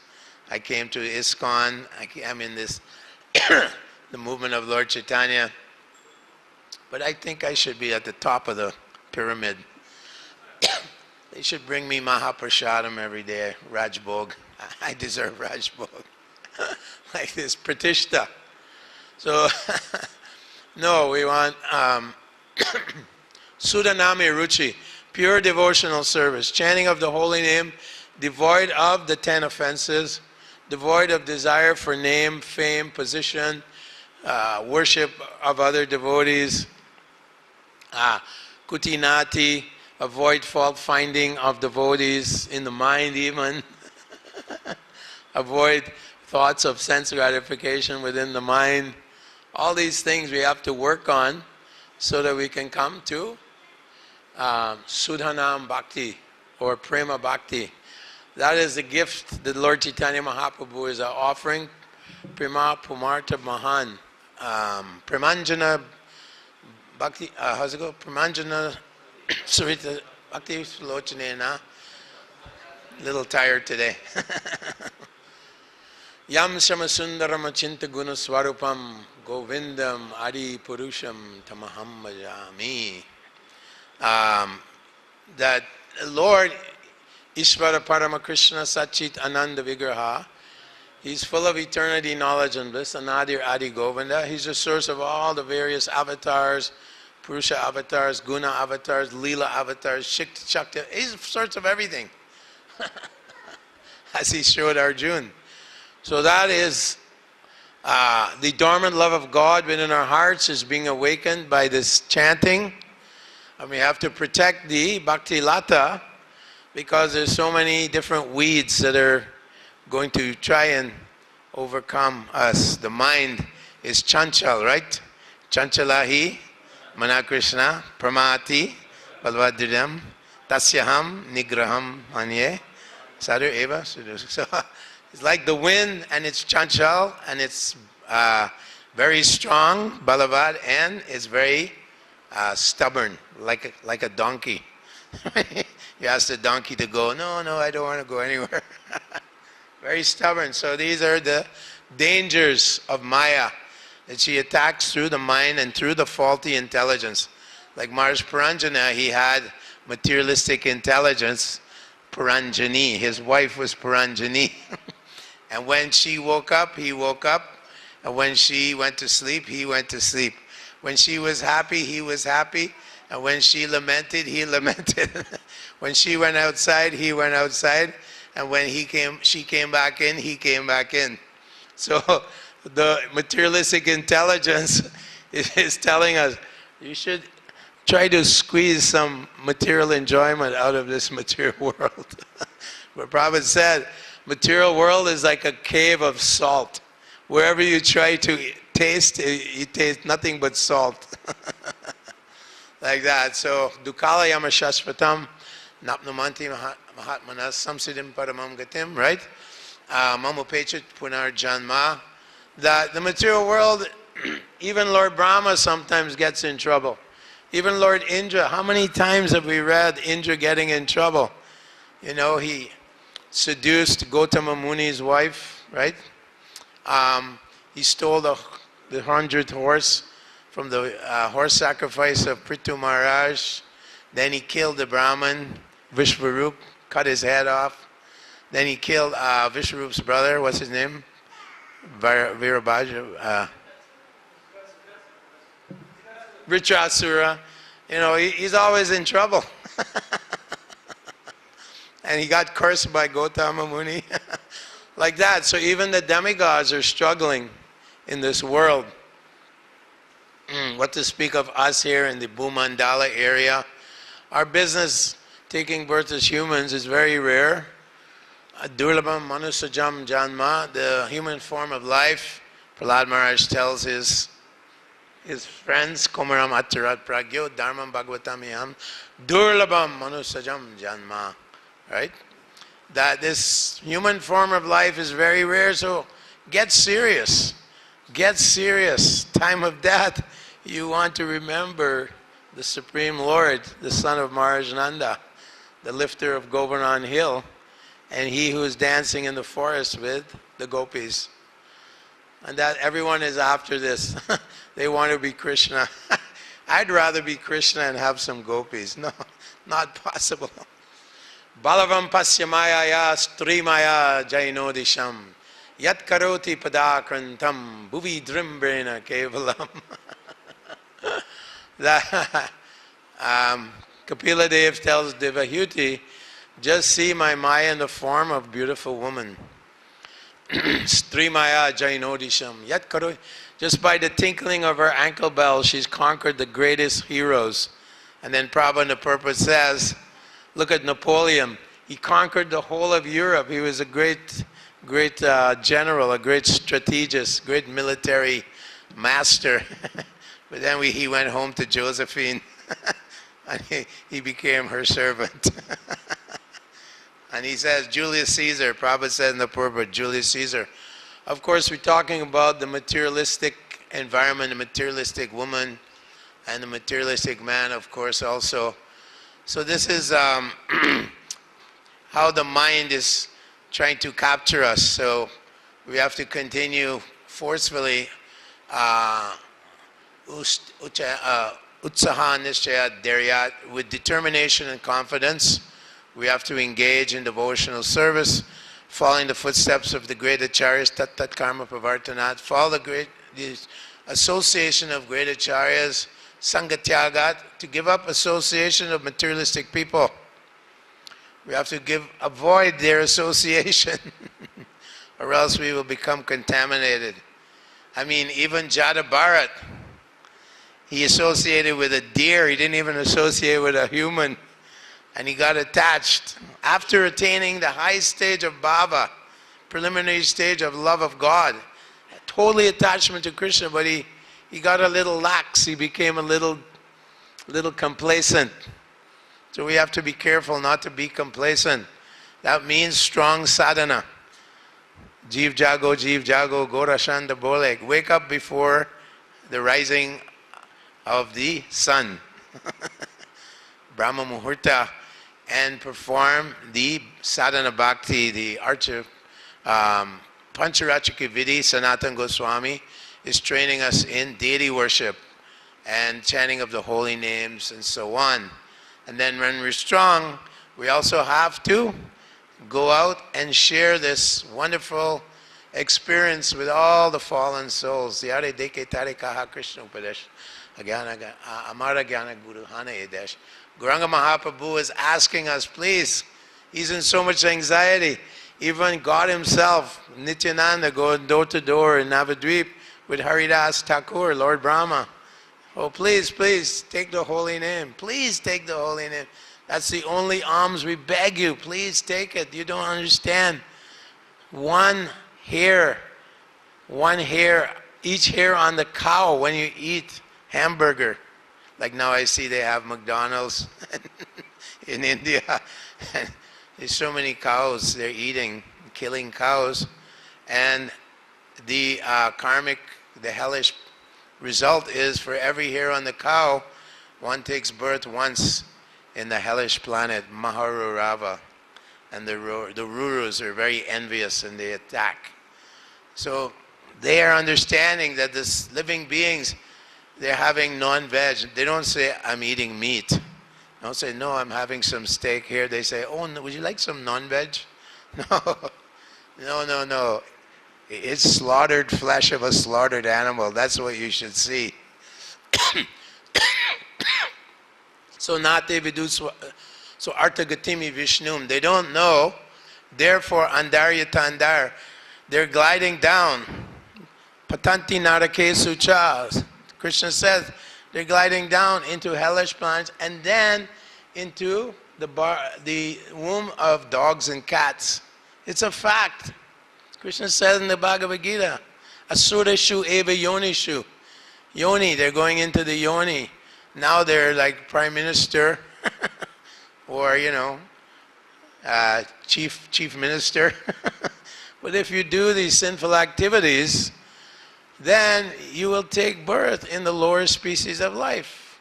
I came to Iskcon. I'm in this, the movement of Lord Chaitanya. But I think I should be at the top of the pyramid. They should bring me Mahaprashadam every day, Rajbhog. I deserve Rajbhog. Like this, Pratishta. So, no, we want Sudanami Ruchi, pure devotional service, chanting of the holy name, devoid of the 10 offenses, devoid of desire for name, fame, position, worship of other devotees, kutinati, avoid fault finding of devotees in the mind even, avoid thoughts of sense gratification within the mind. All these things we have to work on so that we can come to Sudhanam Bhakti or Prema Bhakti. That is the gift that Lord Chaitanya Mahaprabhu is offering. Prema Pumarta Mahan. Premanjana Bhakti, how's it go? Premanjana Sarita Bhakti Lochanena. Little tired today. Yam Shamasundaram Achinta Guna Swarupam Govindam Adi Purusham Tamaham Bhajami. That Lord Ishvara Parama Krishna Sachit Ananda Vigraha, he's full of eternity, knowledge and bliss, Anadir Adi Govinda. He's the source of all the various avatars, Purusha avatars, Guna avatars, Leela avatars, Shakti. He's the source of everything. As he showed Arjuna. So that is the dormant love of God within our hearts is being awakened by this chanting. And we have to protect the Bhakti Lata because there's so many different weeds that are going to try and overcome us. The mind is chanchal, right? Chanchalahi, Mana Krishna, Pramati, Balvadridam, Tasyaham, Nigraham, Anye, Sadhu Eva. So it's like the wind and it's chanchal and it's very strong, Balavad, and it's very stubborn, like a donkey. You ask the donkey to go, no, I don't want to go anywhere. Very stubborn. So these are the dangers of Maya, that she attacks through the mind and through the faulty intelligence. Like Maharaj Puranjana, he had materialistic intelligence, Puranjani. His wife was Puranjani. And when she woke up, he woke up. And when she went to sleep, he went to sleep. When she was happy, he was happy. And when she lamented, he lamented. When she went outside, he went outside. And when she came back in, he came back in. So the materialistic intelligence is telling us, you should try to squeeze some material enjoyment out of this material world. But Prabhupada said, material world is like a cave of salt. Wherever you try to taste, you taste nothing but salt. Like that. So, Dukala Yama Shashvatam, Napnamanti Mahatmanas Samsidim Paramam Gatim, right? Mamupechit Punar Janma. That the material world, even Lord Brahma sometimes gets in trouble. Even Lord Indra, how many times have we read Indra getting in trouble? You know, he seduced Gautama Muni's wife, right? He stole the 100th horse from the horse sacrifice of Prithu Maharaj. Then he killed the Brahmin, Vishvarup, cut his head off. Then he killed Vishvarup's brother, what's his name? Virabhaja. Vritrasura. You know, he's always in trouble. And he got cursed by Gautama Muni. Like that. So even the demigods are struggling in this world. What to speak of us here in the Bhumandala area. Our business, taking birth as humans, is very rare. Durlabham manusajam janma, the human form of life. Prahlad Maharaj tells his friends, Komaram Attarat Pragyo, Dharmam Bhagavatamiyam, Durlabham manusajam janma. Right? That this human form of life is very rare, so get serious. Get serious. Time of death, you want to remember the Supreme Lord, the son of Maharaj Nanda, the lifter of Govardhan Hill, and he who is dancing in the forest with the gopis. And that everyone is after this. They want to be Krishna. I'd rather be Krishna and have some gopis. No, not possible. Balavam pasyamaya strimaya jainodisham yat karoti padakrantam bhuvi drimbrena kevalam. Kapila Dev tells Devahuti, just see my Maya in the form of beautiful woman. Strimaya jainodisham yat karoti. Just by the tinkling of her ankle bell, she's conquered the greatest heroes. And then Prabhupada in the purpose says, look at Napoleon. He conquered the whole of Europe. He was a great general, a great strategist, great military master. But then he went home to Josephine and he became her servant. And he says, Julius Caesar. Prabhupada said in the purport, Julius Caesar. Of course, we're talking about the materialistic environment, the materialistic woman, and the materialistic man, of course, also. So this is how the mind is trying to capture us. So we have to continue forcefully utsaha nishchaya dharyat, with determination and confidence. We have to engage in devotional service, following the footsteps of the great acharyas, tat tat karma pravartanat. Follow the association of great acharyas, sangatyagat, to give up association of materialistic people. We have to avoid their association or else we will become contaminated. I mean, even Jada Bharat, he associated with a deer, he didn't even associate with a human, and he got attached. After attaining the high stage of bhava, preliminary stage of love of God, totally attachment to Krishna, but he got a little lax, he became a little complacent. So we have to be careful not to be complacent. That means strong sadhana. Jeev jago, gorashanda bolek. Wake up before the rising of the sun. Brahma Muhurta. And perform the sadhana bhakti, the archa. Pancharachika Vidhi, Sanatana Goswami is training us in deity worship and chanting of the holy names and so on. And then when we're strong, we also have to go out and share this wonderful experience with all the fallen souls. Yare deke tare kaha Krishna Upadesh, Amara Gyana Guru Hana Edesh. Gauranga Mahaprabhu is asking us, please, he's in so much anxiety. Even God himself, Nityananda, going door to door in Navadvip with Haridas Thakur, Lord Brahma. Oh, please, please, take the holy name. Please take the holy name. That's the only alms we beg you. Please take it. You don't understand. One hair, each hair on the cow when you eat hamburger. Like now I see they have McDonald's in India. There's so many cows they're eating, killing cows. And the karmic, the hellish result is for every hair on the cow, one takes birth once in the hellish planet, Maharurava. And the Rurus are very envious and they attack. So they are understanding that this living beings, they're having non-veg. They don't say, I'm eating meat. They don't say, no, I'm having some steak here. They say, oh, no, would you like some non-veg? No. It's slaughtered flesh of a slaughtered animal. That's what you should see. So nate vidu so artagatimi vishnum. They don't know. Therefore, andarya tandar. They're gliding down. Patanti narake sucha. Krishna says they're gliding down into hellish planets and then into the womb of dogs and cats. It's a fact. Krishna says in the Bhagavad Gita, Asureshu eva yonishu. Yoni, they're going into the yoni. Now they're like prime minister or, chief minister. But if you do these sinful activities, then you will take birth in the lower species of life.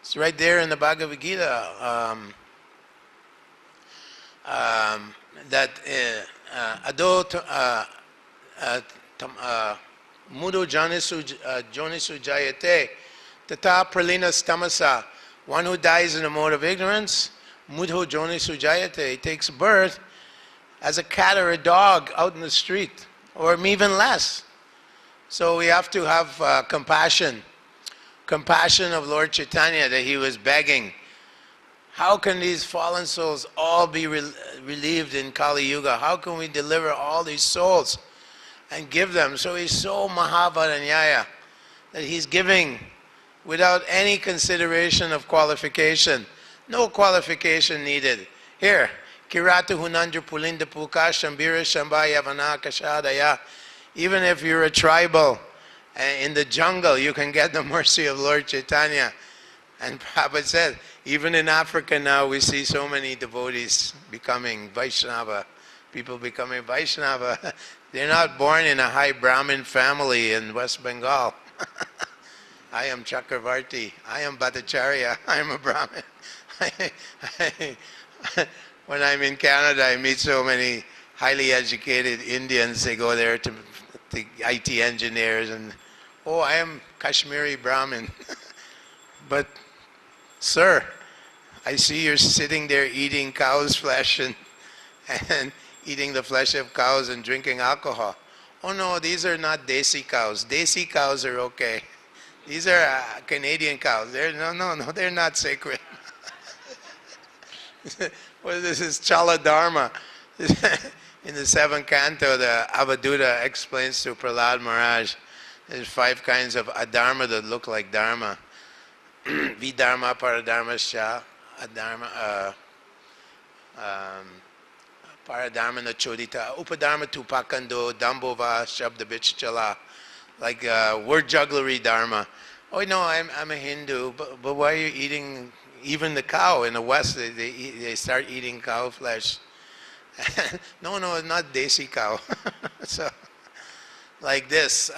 It's right there in the Bhagavad Gita. That mudo jonisu jayate tata pralina stamasa. One who dies in a mode of ignorance, mudho jonisu jayate, he takes birth as a cat or a dog out in the street, or even less. So we have to have compassion of Lord Chaitanya, that he was begging. How can these fallen souls all be relieved in Kali Yuga? How can we deliver all these souls and give them? So he's so Mahavaranyaya that he's giving without any consideration of qualification. No qualification needed. Here, Kirata Hunandra Pulinda Puka Shambira Shambaya Vanaka Shadaya. Even if you're a tribal in the jungle, you can get the mercy of Lord Chaitanya. And Prabhupada said, even in Africa now we see so many devotees becoming Vaishnava, people becoming Vaishnava. They're not born in a high Brahmin family in West Bengal. I am Chakravarti, I am Bhattacharya, I am a Brahmin. When I'm in Canada, I meet so many highly educated Indians. They go there to IT engineers, and oh, I am Kashmiri Brahmin. But sir, I see you're sitting there eating cow's flesh and eating the flesh of cows and drinking alcohol. Oh no, these are not desi cows. Desi cows are okay. These are Canadian cows. No, they're not sacred. Well, this is Chala Dharma. In the 7th canto, the Avadhuta explains to Prahlad Maharaj, there's 5 kinds of adharma that look like dharma. Vidharma, paradharmascha, adharma, paradharma nachodita, upadharma tupakando, dambova, shabdabich like word jugglery dharma. Oh no, I'm a Hindu, but why are you eating, even the cow in the West, they start eating cow flesh. No, it's not desi cow. So, like this,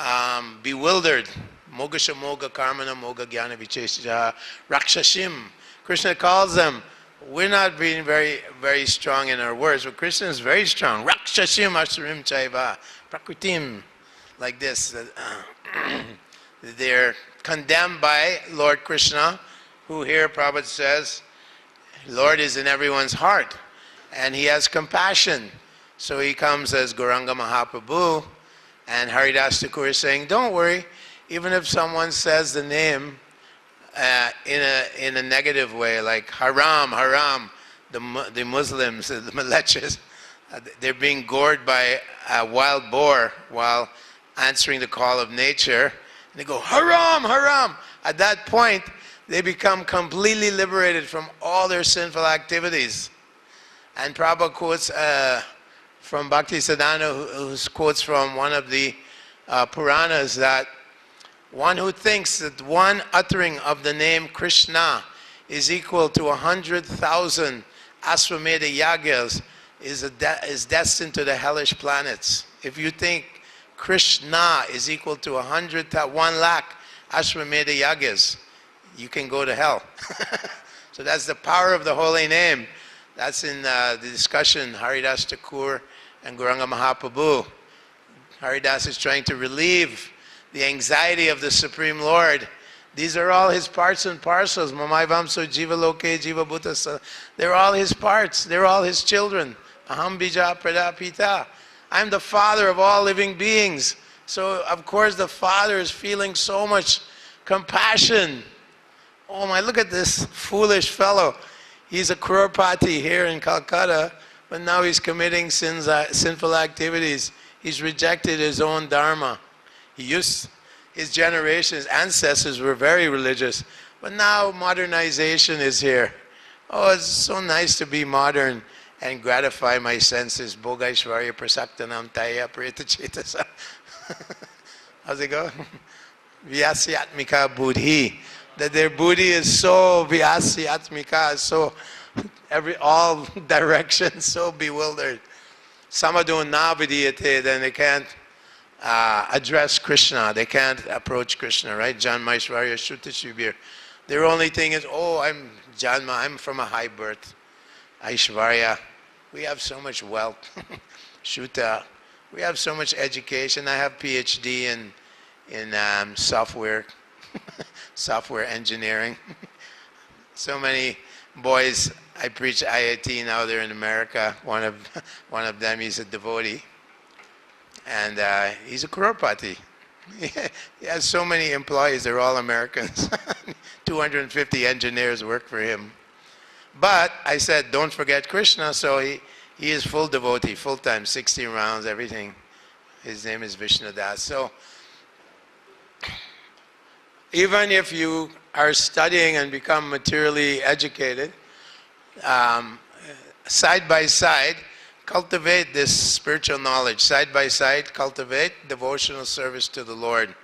bewildered. Mogasha moga karmana moga jnana vichesha rakshashim. Krishna calls them. We're not being very, very strong in our words, but Krishna is very strong. Rakshashim asurim chaiva prakritim. Like this. They're condemned by Lord Krishna, who here Prabhupada says, Lord is in everyone's heart, and he has compassion. So he comes as Gauranga Mahaprabhu, and Haridas Thakur is saying, don't worry, even if someone says the name in a negative way, like haram, the Muslims, the Malechas, they're being gored by a wild boar while answering the call of nature. And they go, haram. At that point, they become completely liberated from all their sinful activities. And Prabhupada quotes from Bhakti Siddhanta, who quotes from one of the Puranas, that one who thinks that one uttering of the name Krishna is equal to 100,000 Ashwamedha yagas is destined to the hellish planets. If you think Krishna is equal to 1 lakh Ashwamedha yagas, you can go to hell. So that's the power of the holy name. That's in the discussion, Haridas Thakur and Gauranga Mahaprabhu. Haridas is trying to relieve the anxiety of the Supreme Lord. These are all his parts and parcels. Mamaivamso jiva loke jiva bhuta. They're all his parts. They're all his children. Aham bija pradapita. I'm the father of all living beings. So of course the father is feeling so much compassion. Oh my, look at this foolish fellow. He's a crorepati here in Calcutta, but now he's committing sinful activities. He's rejected his own dharma. His generation, his ancestors were very religious, but now modernization is here. Oh, it's so nice to be modern and gratify my senses. Bhogaishvarya prasaktanam taya preta chetasa. How's it go? Vyasyatmika buddhi. That their buddhi is so vyasyatmika, so all directions, so bewildered. Samadhu navidiyate, then they can't address Krishna. They can't approach Krishna, right? Janmaishvarya Shuddha Shivir. Their only thing is, oh, I'm Janma, I'm from a high birth. Aishvarya, we have so much wealth. Shuddha, we have so much education. I have PhD in software, software engineering. So many boys, I preach IIT now, they're in America. One of them, he's a devotee. And he's a crorepati. He has so many employees, they're all Americans. 250 engineers work for him. But I said, don't forget Krishna, so he is full devotee, full-time, 16 rounds, everything. His name is Vishnudas. So even if you are studying and become materially educated, side by side, cultivate this spiritual knowledge. Side by side, cultivate devotional service to the Lord.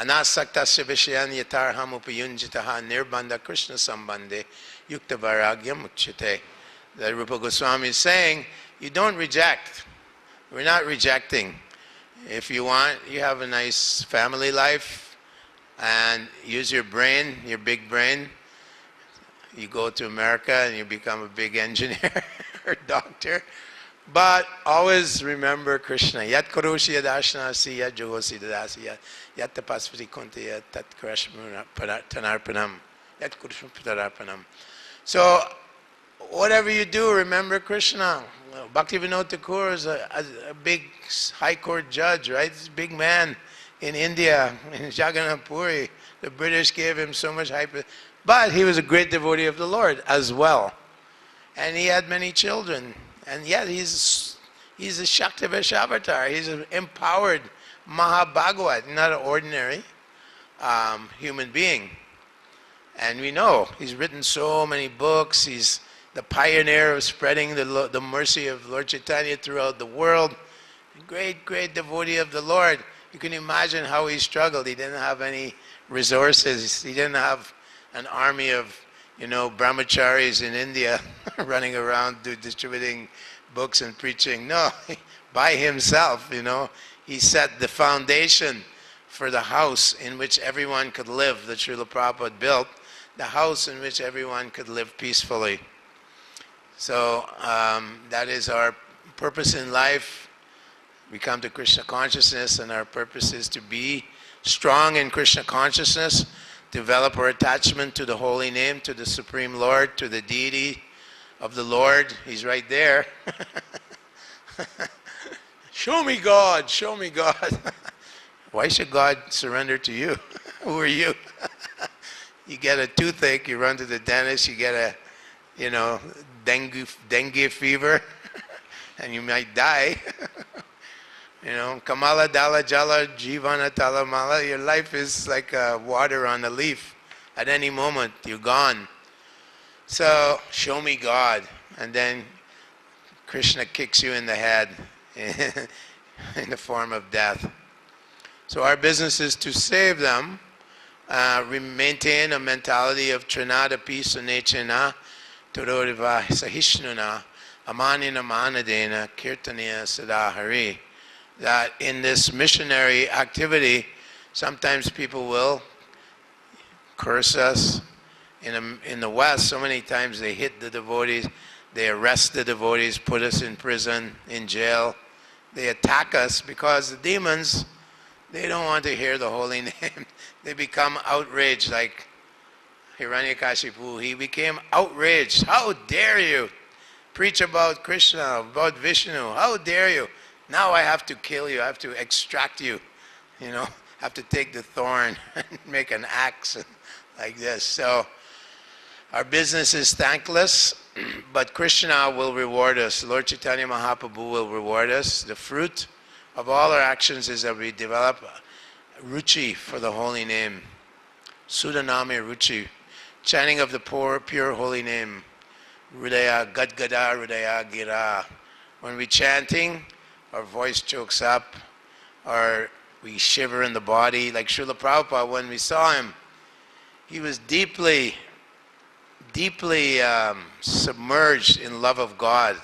Anasaktasya vishayan yatarham upayunjitaha nirbandha Krishna sambandhe yukta vairagyam uchyate. That Rupa Goswami is saying, you don't reject. We're not rejecting. If you want, you have a nice family life and use your brain, your big brain. You go to America and you become a big engineer or doctor. But always remember Krishna. Yat karoshi yadashnasi yat jogosi dadasi yat tapasvati kunti yat tat tanarpanam yat kurushma patararpanam. So whatever you do, remember Krishna. Bhaktivinoda Thakur is a big high court judge, right? He's a big man in India, in Jagannath Puri. The British gave him so much hype. But he was a great devotee of the Lord as well. And he had many children. And yet he's a Shaktivish avatar. He's an empowered Mahabhagavat, not an ordinary human being. And we know he's written so many books. He's the pioneer of spreading the mercy of Lord Chaitanya throughout the world. A great, great devotee of the Lord. You can imagine how he struggled. He didn't have any resources. He didn't have an army of, brahmacharis in India running around distributing books and preaching. No, by himself, he set the foundation for the house in which everyone could live, that Srila Prabhupada built, the house in which everyone could live peacefully. So that is our purpose in life. We come to Krishna consciousness, and our purpose is to be strong in Krishna consciousness, develop our attachment to the holy name, to the Supreme Lord, to the deity of the Lord. He's right there. Show me God, show me God. Why should God surrender to you? Who are you? You get a toothache, you run to the dentist, you get a, dengue fever, and you might die. Kamala Dala Jala Jivana Talamala, your life is like water on a leaf. At any moment, you're gone. So, show me God. And then Krishna kicks you in the head in the form of death. So our business is to save them, maintain a mentality of Trinadapi Sunechena, Turoriva Sahishnuna, Amanina Manadena, Kirtaniya Sadahari. That in this missionary activity, sometimes people will curse us. In the West, so many times they hit the devotees, they arrest the devotees, put us in prison, in jail. They attack us because the demons, they don't want to hear the holy name. They become outraged, like Hiranyakashipu. He became outraged. How dare you preach about Krishna, about Vishnu? How dare you? Now I have to kill you. I have to extract you. Have to take the thorn and make an axe like this. So our business is thankless, but Krishna will reward us. Lord Chaitanya Mahaprabhu will reward us. The fruit of all our actions is that we develop ruchi for the holy name. Sudanami ruchi. Chanting of the pure holy name. Rudaya Gadgada Rudaya Gira. When we're chanting, our voice chokes up, or we shiver in the body. Like Srila Prabhupada, when we saw him, he was deeply submerged in love of God.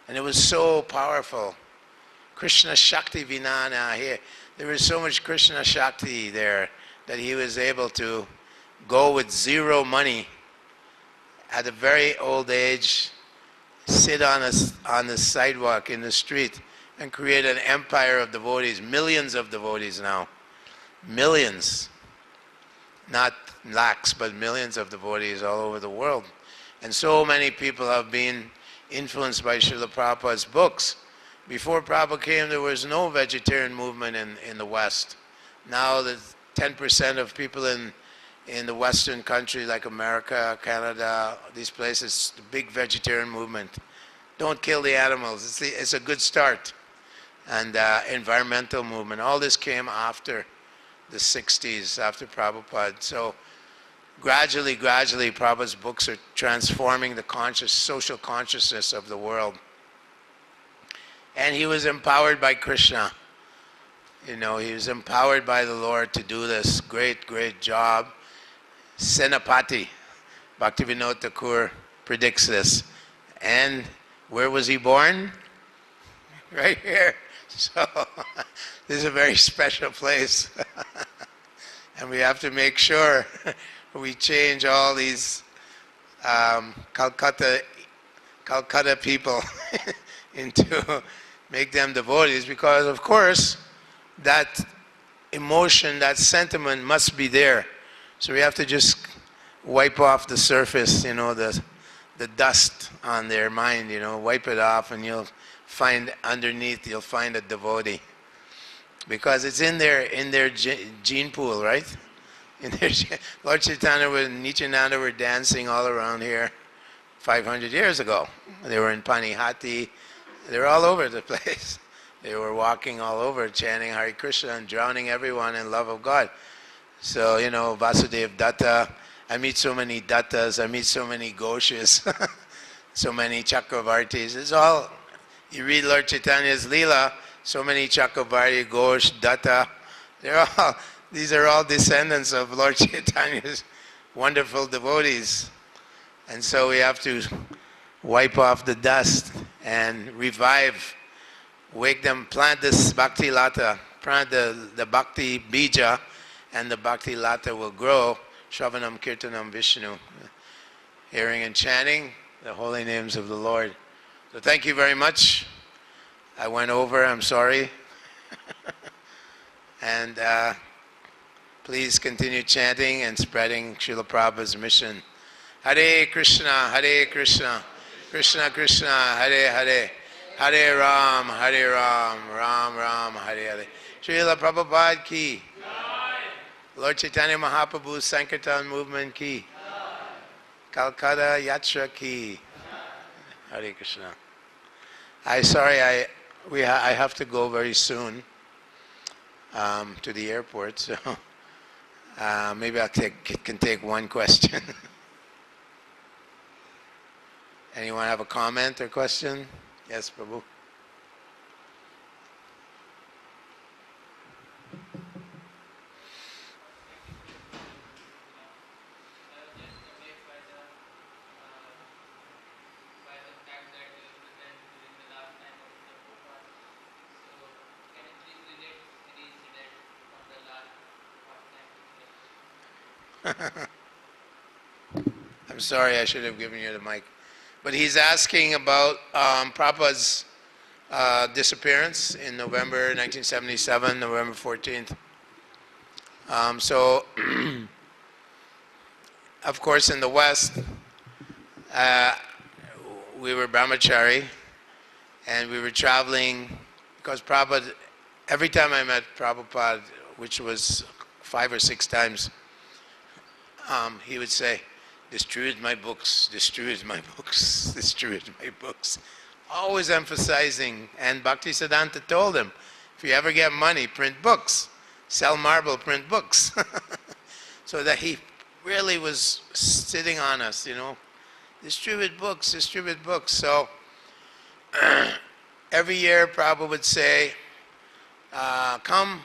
And it was so powerful. Krishna Shakti Vinana here. There was so much Krishna Shakti there that he was able to go with zero money at a very old age, sit on the sidewalk in the street, and create an empire of devotees, millions of devotees now. Millions. Not lakhs, but millions of devotees all over the world. And so many people have been influenced by Srila Prabhupada's books. Before Prabhupada came, there was no vegetarian movement in the West. Now, the 10% of people in the Western country like America, Canada, these places, the big vegetarian movement. Don't kill the animals. It's a good start. And environmental movement. All this came after the 60s, after Prabhupada. So gradually, Prabhupada's books are transforming the social consciousness of the world. And he was empowered by Krishna. You know, he was empowered by the Lord to do this great, great job. Senapati, Bhaktivinoda Thakur predicts this. And where was he born? Right here. So this is a very special place. And we have to make sure we change all these Calcutta people into make them devotees, because of course that emotion, that sentiment must be there. So we have to just wipe off the surface, you know, the dust on their mind, you know, wipe it off, and you'll find underneath, you'll find a devotee. Because it's in their gene pool, right? In their Lord Chaitanya and Nityananda were dancing all around here 500 years ago. They were in Panihati. They were all over the place. They were walking all over, chanting Hare Krishna and drowning everyone in love of God. So, you know, Vasudev Datta, I meet so many Dattas, I meet so many Ghoshas, so many Chakravartis. It's all, you read Lord Chaitanya's Leela, so many Chakravarti, Ghosh, Datta. These are all descendants of Lord Chaitanya's wonderful devotees. And so we have to wipe off the dust and revive, wake them, plant this Bhakti Lata, plant the Bhakti Bija, and the Bhakti Lata will grow. Shravanam Kirtanam Vishnu, hearing and chanting the holy names of the Lord. So thank you very much. I went over, I'm sorry. And please continue chanting and spreading Srila Prabhupada's mission. Hare Krishna, Krishna Krishna, Hare Hare, Hare Ram, Ram Ram, Hare Hare. Srila Prabhupada ki. Lord Chaitanya Mahaprabhu's Sankirtan movement ki. Calcutta Yatra ki. Hare Krishna. I have to go very soon to the airport, so maybe can take one question. Anyone have a comment or question? Yes, Prabhu. I'm sorry, I should have given you the mic. But he's asking about Prabhupada's disappearance in November 1977, November 14th. So, of course, in the West, we were brahmachari, and we were traveling, because Prabhupada, every time I met Prabhupada, which was 5 or 6 times, he would say, distribute my books, distribute my books, distribute my books. Always emphasizing, and Bhaktisiddhanta told him, if you ever get money, print books. Sell marble, print books. So that he really was sitting on us, you know. Distribute books, distribute books. So every year Prabhupada would say, come,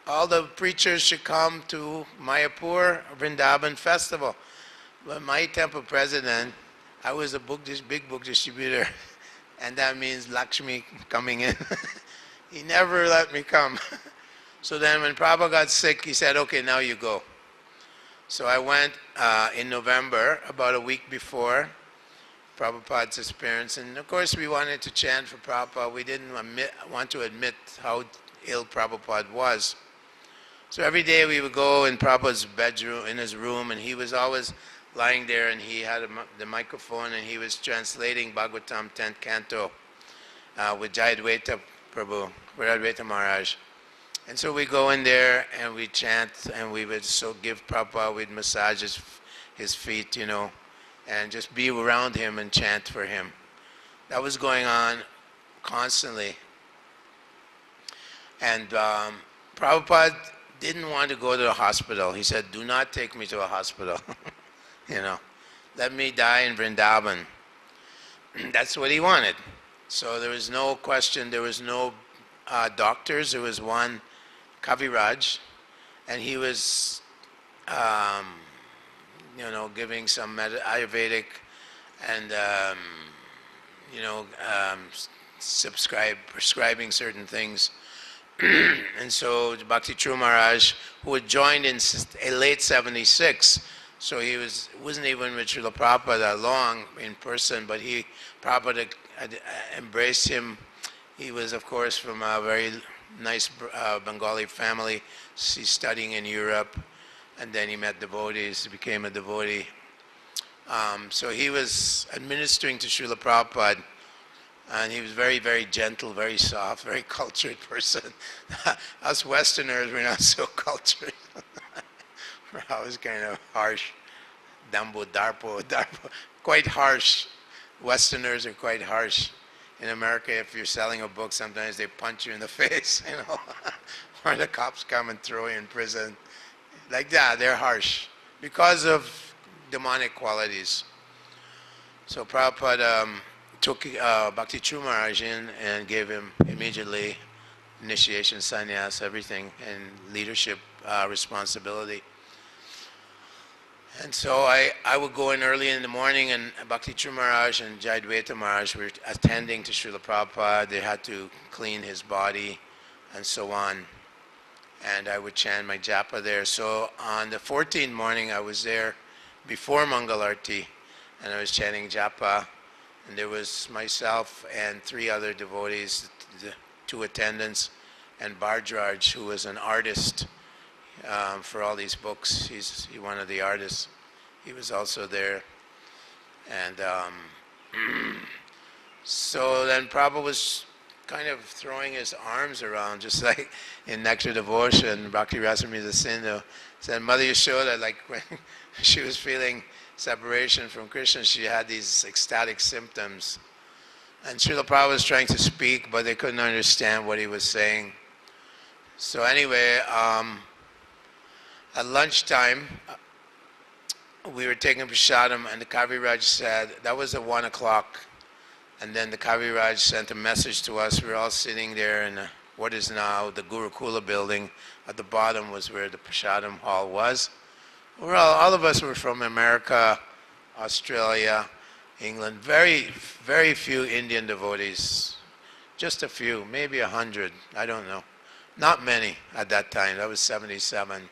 all the preachers should come to Mayapur Vrindavan festival. But my temple president, I was a big book distributor, and that means Lakshmi coming in. He never let me come. So then when Prabhupada got sick, he said, okay, now you go. So I went in November, about a week before Prabhupada's disappearance, and of course we wanted to chant for Prabhupada. We didn't want to admit how ill Prabhupada was. So every day we would go in Prabhupada's bedroom, in his room, and he was always lying there, and he had the microphone, and he was translating Bhagavatam 10th Canto with Jayadvaita Prabhu, Jayadvaita Maharaj. And so we go in there and we chant, and we would give Prabhupada, we'd massage his feet, you know, and just be around him and chant for him. That was going on constantly. And Prabhupada didn't want to go to the hospital. He said, do not take me to a hospital. You know, let me die in Vrindavan. That's what he wanted. So there was no question, there was no doctors. There was one Kaviraj, and he was, giving some Ayurvedic and, prescribing certain things. And so Bhakti True Maharaj, who had joined in late 76, so he wasn't even with Srila Prabhupada that long in person, but Prabhupada had embraced him. He was, of course, from a very nice Bengali family. He's studying in Europe, and then he met devotees, he became a devotee. So he was administering to Srila Prabhupada, and he was very, very gentle, very soft, very cultured person. Us Westerners, we're not so cultured. We're always kind of harsh. Dambo, Darpo, quite harsh. Westerners are quite harsh. In America, if you're selling a book, sometimes they punch you in the face, or the cops come and throw you in prison. Like that, they're harsh because of demonic qualities. So Prabhupada took Bhakti True Maharaj in and gave him immediately initiation, sannyas, everything, and leadership responsibility. And so I would go in early in the morning, and Bhakti True Maharaj and Jayadvaita Maharaj were attending to Srila Prabhupada. They had to clean his body and so on. And I would chant my japa there. So on the 14th morning, I was there before Mangalarti, and I was chanting japa. And there was myself and 3 other devotees, the 2 attendants, and Bhardraj, who was an artist for all these books. He's one of the artists. He was also there. And so then Prabhupada was kind of throwing his arms around, just like in Nectar Devotion. Bhakti Rasamrita Sindhu said, Mother Yashoda, like when she was feeling separation from Krishna, she had these ecstatic symptoms. And Srila Prabhupada was trying to speak, but they couldn't understand what he was saying. So anyway, at lunchtime, we were taking prasadam, and the Kaviraj said, that was at 1 o'clock. And then the Kaviraj sent a message to us. We were all sitting there in what is now the Gurukula building. At the bottom was where the prasadam hall was. All of us were from America, Australia, England. Very, very few Indian devotees. Just a few, maybe 100, I don't know. Not many at that time. That was 77.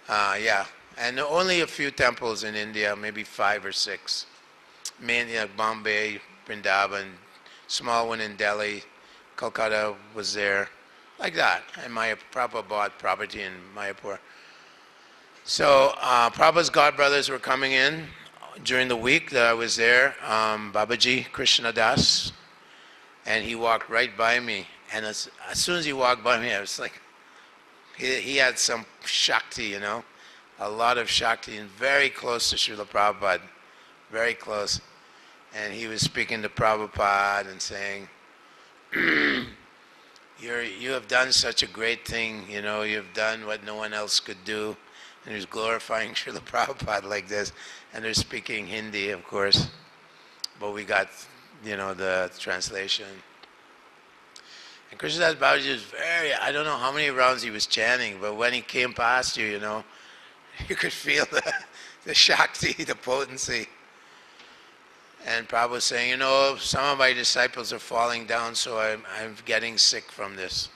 Yeah, and only a few temples in India, maybe 5 or 6. Mainly like Bombay, Vrindavan, small one in Delhi, Kolkata was there, like that. And Prabhupada bought property in Mayapur. So Prabhupada's godbrothers were coming in during the week that I was there, Babaji Krishna Das, and he walked right by me. And as soon as he walked by me, I was like, he had some Shakti, a lot of Shakti, and very close to Srila Prabhupada, very close. And he was speaking to Prabhupada and saying, you have done such a great thing, you've done what no one else could do. And he was glorifying Srila Prabhupada like this. And they're speaking Hindi, of course. But we got, the translation. And Krishnadas Babaji was I don't know how many rounds he was chanting, but when he came past you, you could feel the Shakti, the potency. And Prabhupada was saying, some of my disciples are falling down, so I'm getting sick from this.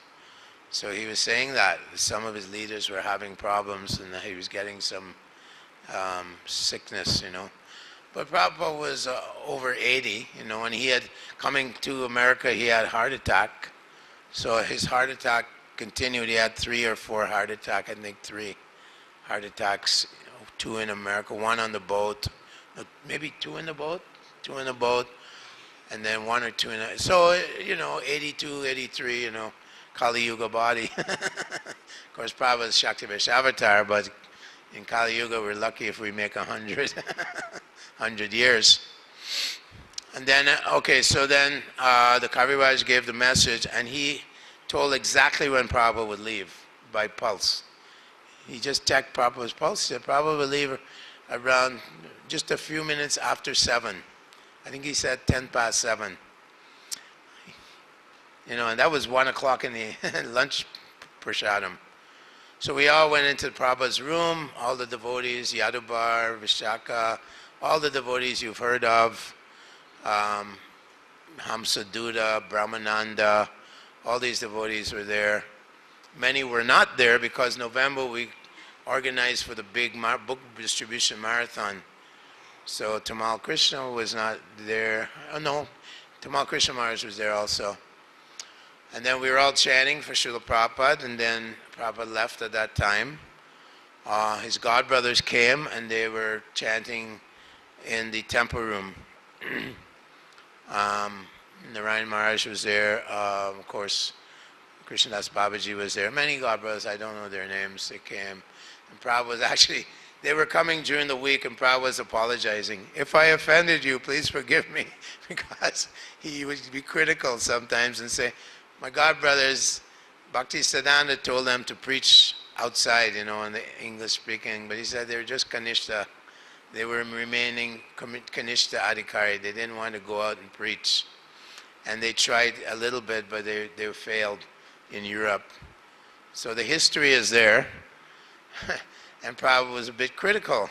So he was saying that some of his leaders were having problems and that he was getting some sickness, But Prabhupada was over 80, and he had, coming to America, he had a heart attack. So his heart attack continued. He had 3 or 4 heart attacks, I think 3 heart attacks, 2 in America, 1 on the boat, maybe 2 in the boat, and then 1 or 2 in the, so, 82, 83, Kali Yuga body. Of course, Prabhupada is Shakti Avatar, but in Kali Yuga, we're lucky if we make 100 years. And then, so then the Kaviraj gave the message, and he told exactly when Prabhupada would leave by pulse. He just checked Prabhupada's pulse. He said Prabhupada would leave around just a few minutes after 7. I think he said 10 past 7. and that was 1 o'clock in the lunch prasadam. So we all went into Prabhupada's room, all the devotees, Yadubar, Vishaka, all the devotees you've heard of, Hamsaduta, Brahmananda, all these devotees were there. Many were not there because November we organized for the big book distribution marathon. So Tamal Krishna was not there. Oh no, Tamal Krishna Maharaj was there also. And then we were all chanting for Srila Prabhupada, and then Prabhupada left at that time. His godbrothers came and they were chanting in the temple room. Narayan Maharaj was there, of course, Krishnadas Babaji was there. Many godbrothers, I don't know their names, they came. And Prabhupada was actually, they were coming during the week and Prabhupada was apologizing. If I offended you, please forgive me. Because he would be critical sometimes and say, my godbrothers, Bhakti Siddhanta told them to preach outside, in the English speaking, but he said they were just Kanishta. They were remaining Kanishta Adhikari. They didn't want to go out and preach. And they tried a little bit, but they failed in Europe. So the history is there. And Prabhupada was a bit critical.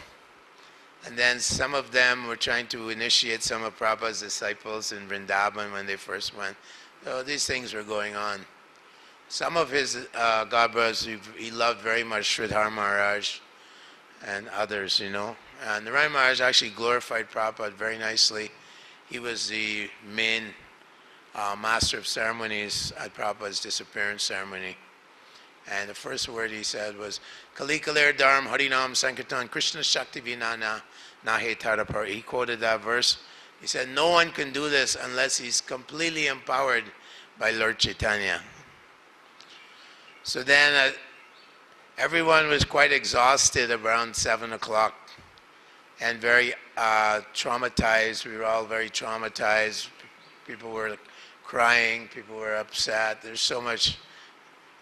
And then some of them were trying to initiate some of Prabhupada's disciples in Vrindavan when they first went. So these things were going on. Some of his godbrothers he loved very much, Sridhar Maharaj and others, And Narayan Maharaj actually glorified Prabhupada very nicely. He was the main master of ceremonies at Prabhupada's disappearance ceremony. And the first word he said was, Kali Kalir Dharm Harinam Sankirtan Krishna Shakti Vinana Nahe Tarapar. He quoted that verse. He said, no one can do this unless he's completely empowered by Lord Chaitanya. So then everyone was quite exhausted around 7 o'clock and very traumatized. We were all very traumatized. People were crying, people were upset. There's so much,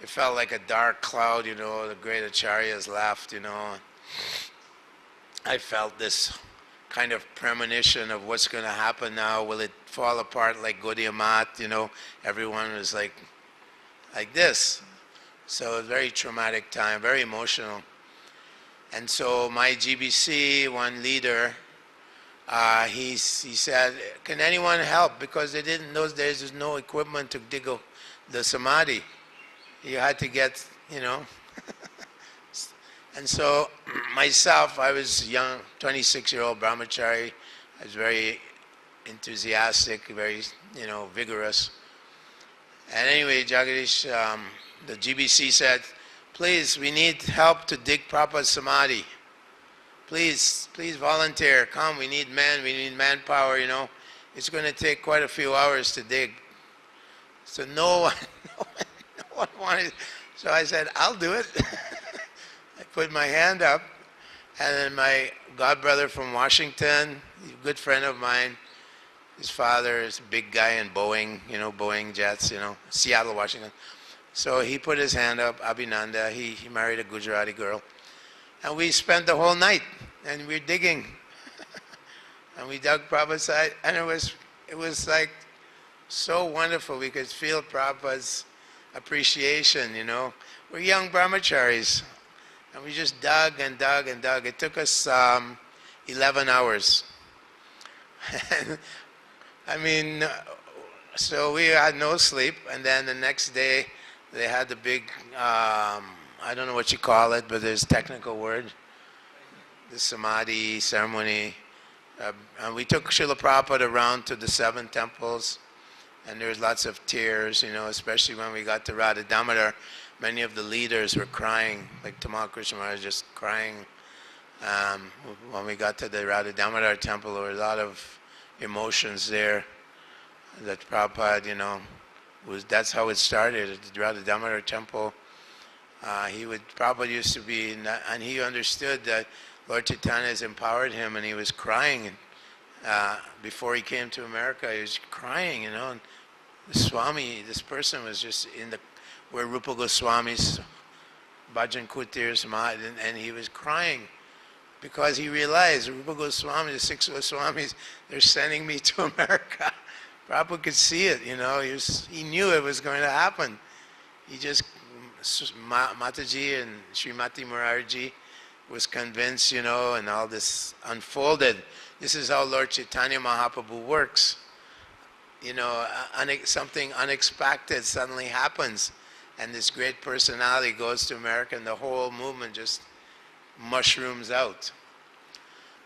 it felt like a dark cloud, the great acharyas left, I felt this kind of premonition of what's going to happen now. Will it fall apart like Gaudiya Mat? Everyone was like this. So it was a very traumatic time, very emotional. And so my GBC, one leader, he said, can anyone help? Because they didn't know there's no equipment to dig the samadhi. You had to get, And so myself, I was young, 26-year-old brahmachari. I was very enthusiastic, very, vigorous. And anyway, Jagadish, the GBC said, please, we need help to dig Prabhupada's samadhi. Please volunteer. Come, we need men, we need manpower, It's going to take quite a few hours to dig. So no one wanted. So I said, I'll do it. I put my hand up, and then my godbrother from Washington, a good friend of mine, his father is a big guy in Boeing, Boeing jets, Seattle, Washington. So he put his hand up, Abhinanda, he married a Gujarati girl. And we spent the whole night, and we were digging. And we dug Prabhupada's side, and it was like so wonderful. We could feel Prabhupada's appreciation, We're young brahmacharis. And we just dug and dug and dug. It took us 11 hours. So we had no sleep. And then the next day, they had the big, I don't know what you call it, but there's a technical word, the samadhi ceremony. And we took Srila Prabhupada around to the 7 temples. And there was lots of tears, especially when we got to Radha Damodar. Many of the leaders were crying, like Tamal Krishna Maharaj just crying. When we got to the Radha Damodar temple, there were a lot of emotions there. That Prabhupada, that's how it started at the Radha Damodar temple. Prabhupada used to be, and he understood that Lord Chaitanya has empowered him, and he was crying. Before he came to America, he was crying, and the Swami, this person was just where Rupa Goswami's Bhajan Kutir Samadhi, and he was crying because he realized Rupa Goswami, the 6 Goswamis, they're sending me to America. Prabhupada could see it, he knew it was going to happen. He just, Mataji and Srimati Murarji was convinced, and all this unfolded. This is how Lord Chaitanya Mahaprabhu works. Something unexpected suddenly happens, and this great personality goes to America, and the whole movement just mushrooms out.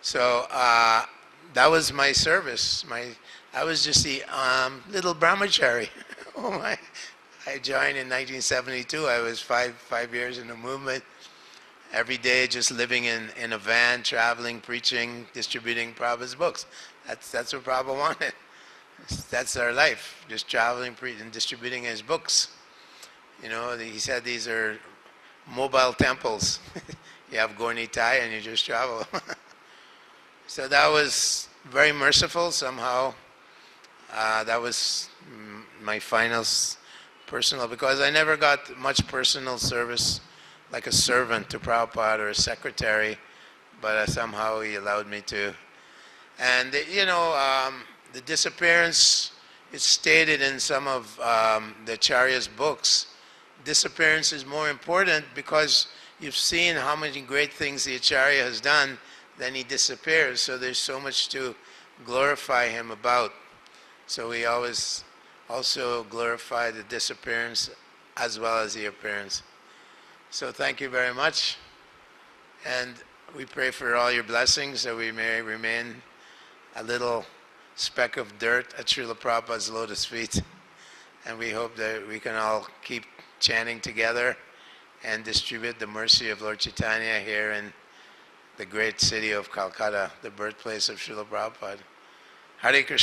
So that was my service. I was just the little brahmachari. Oh my! I joined in 1972. I was five years in the movement. Every day, just living in a van, traveling, preaching, distributing Prabhupada's books. That's what Prabhupada wanted. That's our life, just traveling, and distributing his books. He said these are mobile temples. You have Gornitai and you just travel. So that was very merciful somehow. That was my final personal, because I never got much personal service like a servant to Prabhupada or a secretary, but somehow he allowed me to. And the disappearance is stated in some of the Acharya's books. Disappearance is more important because you've seen how many great things the Acharya has done, then he disappears, so there's so much to glorify him about. So we always also glorify the disappearance as well as the appearance. So thank you very much, and we pray for all your blessings that we may remain a little speck of dirt at Srila Prabhupada's lotus feet, and we hope that we can all keep chanting together and distribute the mercy of Lord Chaitanya here in the great city of Calcutta, the birthplace of Srila Prabhupada. Hare Krishna.